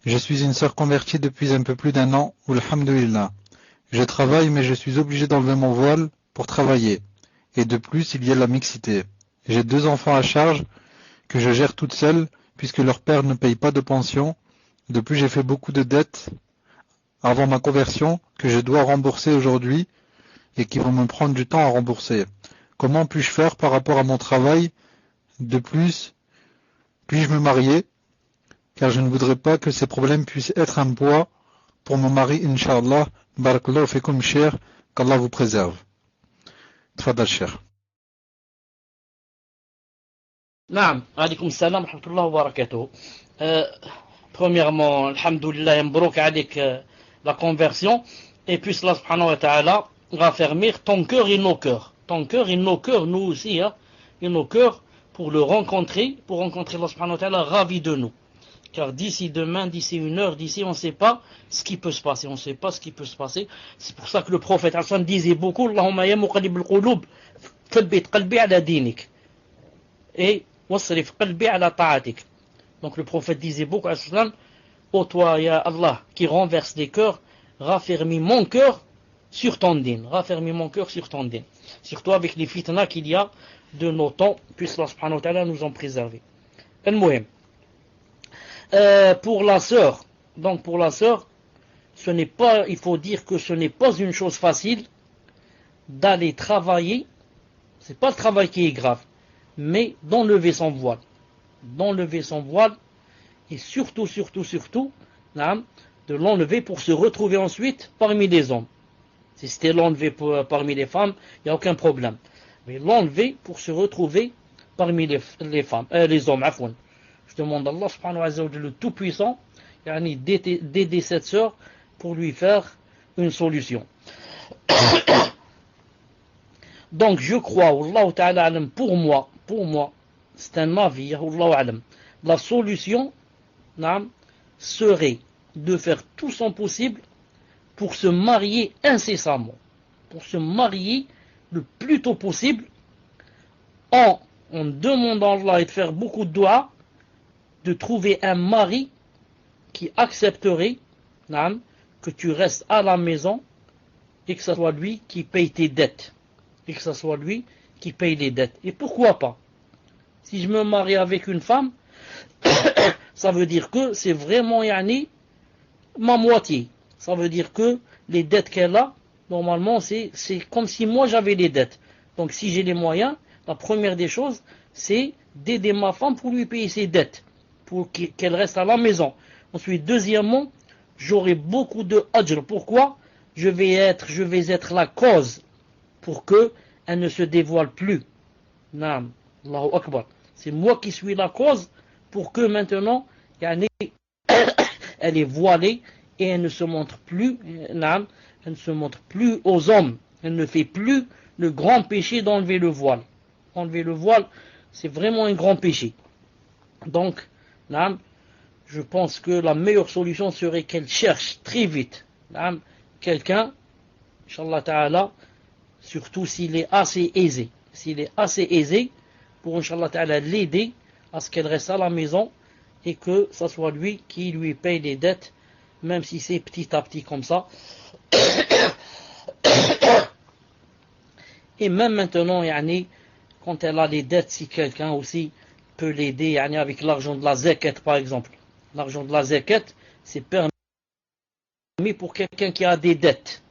Je suis une sœur convertie depuis un peu plus d'un an, alhamdulillah. Je travaille, mais je suis obligé d'enlever mon voile pour travailler. Et de plus, il y a la mixité. J'ai 2 enfants à charge que je gère toute seule, puisque leur père ne paye pas de pension. De plus, j'ai fait beaucoup de dettes avant ma conversion que je dois rembourser aujourd'hui et qui vont me prendre du temps à rembourser. Comment puis-je faire par rapport à mon travail? De plus, puis-je me marier? Car je ne voudrais pas que ces problèmes puissent être un poids pour mon mari, Inch'Allah. Barakallahu fikum, cher, qu'Allah vous préserve. Tfadal, cher. Naam, alaykoum salam, rahmatullah wa barakatuh. Premièrement, alhamdulillah, yambrouk avec la conversion, et puis Allah subhanahu wa ta'ala raffermir ton cœur et nos cœurs. Ton cœur et nos cœurs, nous aussi, hein, et nos cœurs, pour le rencontrer, Allah subhanahu wa ta'ala ravi de nous. Car d'ici demain, d'ici une heure, d'ici, on ne sait pas ce qui peut se passer. C'est pour ça que le prophète Hassan disait beaucoup, Allahumma ya muqallib al-qulub, thabbit qalbi ala dinik. Et wasrif qalbi ala ta'atik. Donc le prophète disait beaucoup à Hassan, ô toi, ya Allah, qui renverse les cœurs, raffermis mon cœur sur ton din. Surtout avec les fitna qu'il y a de nos temps, puisse Allah subhanahu wa ta'ala nous en préserver. Al-Muhim. Pour la sœur, il faut dire que ce n'est pas une chose facile d'aller travailler. C'est pas le travail qui est grave, mais d'enlever son voile, et surtout, de l'enlever pour se retrouver ensuite parmi les hommes. Si c'était l'enlever parmi les femmes, il n'y a aucun problème. Mais l'enlever pour se retrouver parmi les femmes, les hommes, afwan. Je demande à Allah subhanahu wa ta'ala le Tout-Puissant d'aider cette sœur pour lui faire une solution. Donc je crois, Wallahu ta'ala alam, pour moi, c'est un avis, Wallahu alam, la solution serait de faire tout son possible pour se marier incessamment, pour se marier le plus tôt possible, en demandant à Allah et de faire beaucoup de doigts, de trouver un mari qui accepterait que tu restes à la maison et que ce soit lui qui paye tes dettes. Et que ce soit lui qui paye les dettes. Et pourquoi pas? Si je me marie avec une femme, ça veut dire que c'est vraiment ma moitié. Ça veut dire que les dettes qu'elle a, normalement, c'est comme si moi j'avais les dettes. Donc si j'ai les moyens, la première des choses, c'est d'aider ma femme pour lui payer ses dettes, pour qu'elle reste à la maison. Ensuite, deuxièmement, j'aurai beaucoup de ajr. Pourquoi? Je vais être la cause pour que elle ne se dévoile plus. Naam, Allahu Akbar. C'est moi qui suis la cause pour que maintenant, elle est voilée et elle ne se montre plus, elle ne se montre plus aux hommes. Elle ne fait plus le grand péché d'enlever le voile. Enlever le voile, c'est vraiment un grand péché. Donc, je pense que la meilleure solution serait qu'elle cherche très vite quelqu'un, Inch'Allah Ta'ala, surtout s'il est assez aisé. S'il est assez aisé, pour Inch'Allah Ta'ala l'aider à ce qu'elle reste à la maison et que ce soit lui qui lui paye les dettes, même si c'est petit à petit comme ça. Et même maintenant, quand elle a les dettes, si quelqu'un aussi peut l'aider avec l'argent de la zakat par exemple. L'argent de la zakat, c'est permis pour quelqu'un qui a des dettes.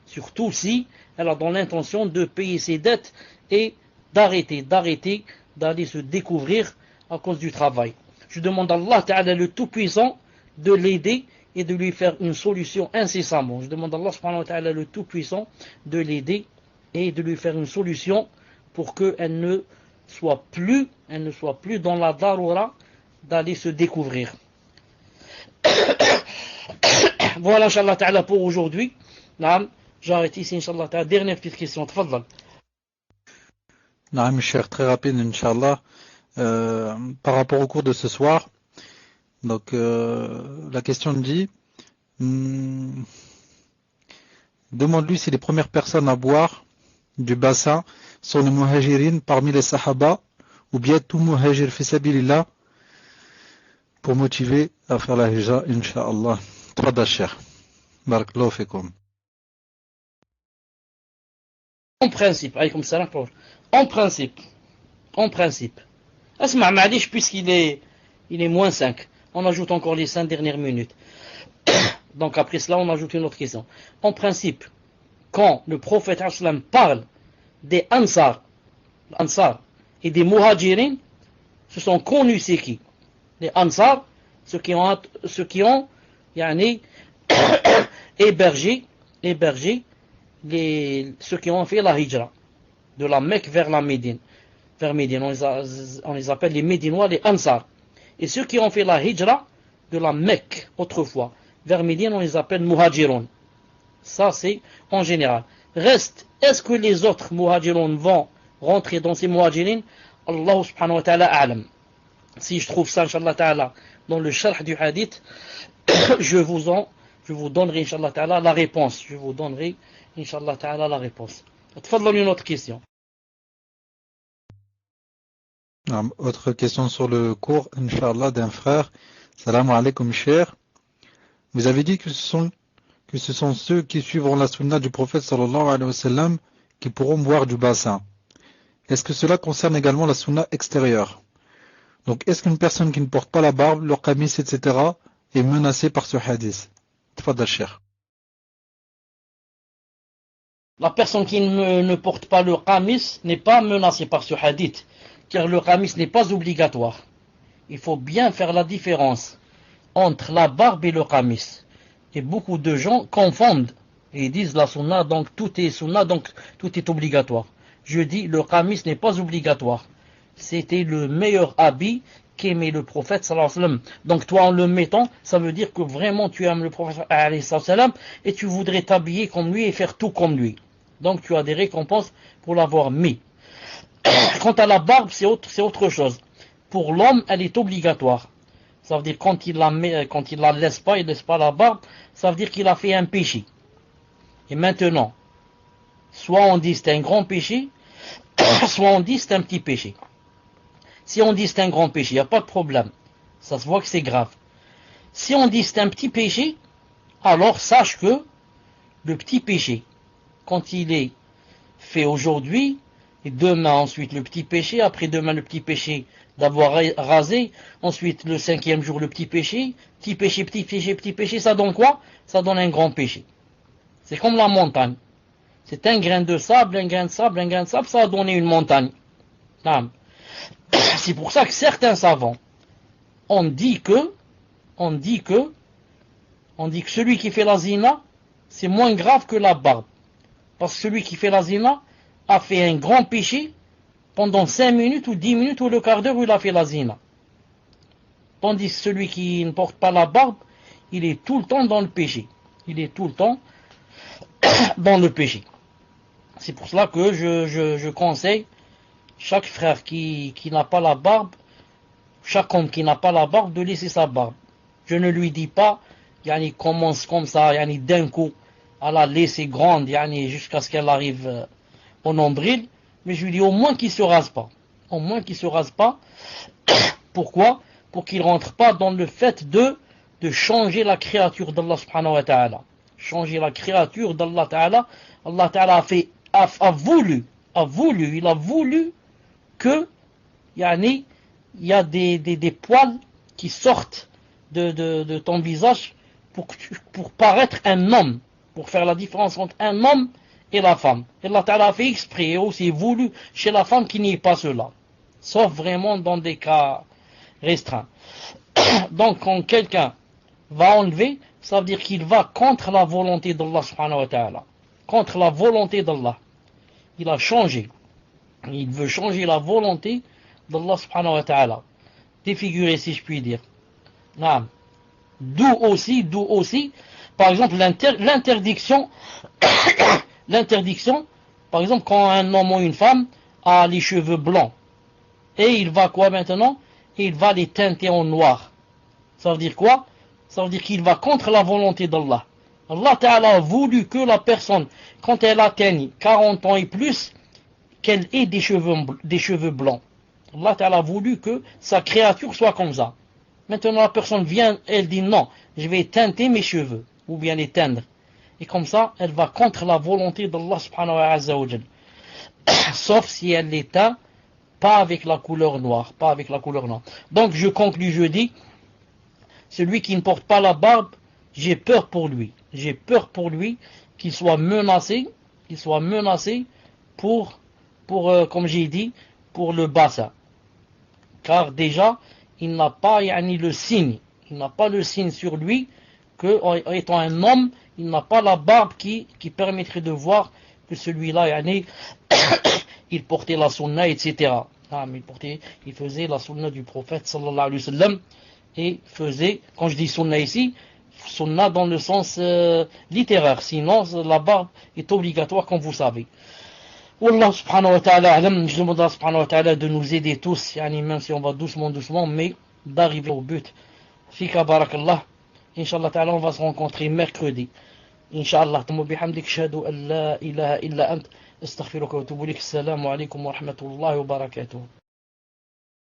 Surtout si elle a dans l'intention de payer ses dettes et d'arrêter d'aller se découvrir à cause du travail. Je demande à Allah Ta'ala le Tout-Puissant de l'aider et de lui faire une solution incessamment. Je demande à Allah Subhanahu wa Ta'ala le Tout-Puissant de l'aider et de lui faire une solution pour qu'elle ne soit plus dans la darura d'aller se découvrir. Voilà, Inch'Allah Ta'ala, pour aujourd'hui. J'arrête ici, Inch'Allah Ta'ala. Dernière petite question, tfaddal. Naam, cher, très rapide, Inch'Allah. Par rapport au cours de ce soir, donc la question dit, demande-lui si les premières personnes à boire du bassin sont les muhajirin parmi les sahaba ou bien tout muhajir fi sabilillah pour motiver à faire la hijra, Inch'Allah. Tfadal, cher. Barakallahu fikum. En principe, Asma Ma'alish, puisqu'il est moins 5, on ajoute encore les 5 dernières minutes. Donc après cela, on ajoute une autre question. En principe, quand le prophète parle des Ansar et des Muhajirin, ce sont connus c'est qui? Les Ansar, ceux qui ont hébergé ceux qui ont fait la hijra de la Mecque vers la Médine. On les appelle les Médinois, les Ansar. Et ceux qui ont fait la hijra de la Mecque autrefois vers Médine, on les appelle Muhajirun. Ça c'est en général. Reste, est-ce que les autres Muhajirun vont rentrer dans ces Muhajirin? Allah subhanahu wa ta'ala a'lam. Si je trouve ça, Inch'Allah ta'ala, dans le sharh du hadith, je vous donnerai, Inch'Allah ta'ala, la réponse. Je vous donnerai, Inch'Allah ta'ala, la réponse. Tfadlal, une autre question. Autre question sur le cours, Inch'Allah, d'un frère. Salam alaikum, cher. Vous avez dit que ce sont ceux qui suivront la sunna du prophète sallallahu alayhi wa sallam qui pourront boire du bassin. Est-ce que cela concerne également la sunna extérieure? Donc, est-ce qu'une personne qui ne porte pas la barbe, le qamis, etc., est menacée par ce hadith? Tfadal, cher. La personne qui ne porte pas le qamis n'est pas menacée par ce hadith, car le qamis n'est pas obligatoire. Il faut bien faire la différence entre la barbe et le qamis. Et beaucoup de gens confondent et disent la sunna, donc tout est sunna, donc tout est obligatoire. Je dis le qamis n'est pas obligatoire. C'était le meilleur habit qu'aimer le prophète sallallahu alayhi wa sallam. Donc toi en le mettant, ça veut dire que vraiment tu aimes le prophète alayhi wa sallam et tu voudrais t'habiller comme lui et faire tout comme lui. Donc tu as des récompenses pour l'avoir mis. Quant à la barbe, c'est autre chose. Pour l'homme, elle est obligatoire. Ça veut dire quand il la laisse pas, il laisse pas la barbe, ça veut dire qu'il a fait un péché. Et maintenant, soit on dit c'est un grand péché, soit on dit c'est un petit péché. Si on dit c'est un grand péché, il n'y a pas de problème. Ça se voit que c'est grave. Si on dit c'est un petit péché, alors sache que le petit péché, quand il est fait aujourd'hui, et demain ensuite le petit péché, après demain le petit péché d'avoir rasé, ensuite le 5e jour le petit péché, petit péché, ça donne quoi? Ça donne un grand péché. C'est comme la montagne. C'est un grain de sable, un grain de sable, un grain de sable, ça a donné une montagne. C'est pour ça que certains savants on dit que celui qui fait la zina, c'est moins grave que la barbe. Parce que celui qui fait la zina a fait un grand péché pendant 5 minutes ou 10 minutes ou le quart d'heure où il a fait la zina. Tandis que celui qui ne porte pas la barbe, il est tout le temps dans le péché. Il est tout le temps dans le péché. C'est pour cela que je conseille chaque frère qui n'a pas la barbe, chaque homme qui n'a pas la barbe, de laisser sa barbe. Je ne lui dis pas, il commence comme ça, d'un coup, à la laisser grande, jusqu'à ce qu'elle arrive au nombril, mais je lui dis au moins qu'il ne se rase pas. Au moins qu'il ne se rase pas. Pourquoi? Pour qu'il ne rentre pas dans le fait de changer la créature d'Allah subhanahu wa ta'ala. Changer la créature d'Allah ta'ala. Allah ta'ala a voulu que il y a des poils qui sortent de ton visage pour paraître un homme, pour faire la différence entre un homme et la femme. Et Allah Ta'ala a fait exprès et aussi voulu chez la femme qu'il n'y ait pas cela, sauf vraiment dans des cas restreints. Donc quand quelqu'un va enlever, ça veut dire qu'il va contre la volonté d'Allah subhanahu wa ta'ala, contre la volonté d'Allah. Il a changé, il veut changer la volonté d'Allah subhanahu wa ta'ala, défiguré si je puis dire. D'où aussi, par exemple, l'interdiction, par exemple, quand un homme ou une femme a les cheveux blancs, et il va quoi maintenant? Il va les teinter en noir. Ça veut dire quoi? Ça veut dire qu'il va contre la volonté d'Allah. Allah Ta'ala a voulu que la personne, quand elle atteigne 40 ans et plus, qu'elle ait des cheveux blancs. Allah Ta'ala a voulu que sa créature soit comme ça. Maintenant la personne vient, elle dit non, je vais teinter mes cheveux, ou bien les teindre. Et comme ça, elle va contre la volonté d'Allah subhanahu wa ta'ala. Sauf si elle les teint pas avec la couleur noire, Donc je conclus, je dis, celui qui ne porte pas la barbe, j'ai peur pour lui qu'il soit menacé, pour comme j'ai dit, pour le bassin. Car déjà, il n'a pas le signe sur lui que, étant un homme, il n'a pas la barbe qui permettrait de voir que celui-là, il portait la sunna, etc. Il faisait la sunna du prophète sallallahu alayhi wa sallam, et faisait, quand je dis sunna ici, sunna dans le sens littéraire, sinon la barbe est obligatoire comme vous savez. Wallah subhanahu wa ta'ala, je demande à subhanahu wa ta'ala de nous aider tous, même si on va doucement, mais d'arriver au but. Fika barakallah. Inch'Allah ta'ala, on va se rencontrer mercredi. Inch'Allah, bihamdik, shahadu an la ilaha illa ant, astaghfiruka wa atubu ilayk. Assalamu alaikum wa rahmatullahi wa barakatuh.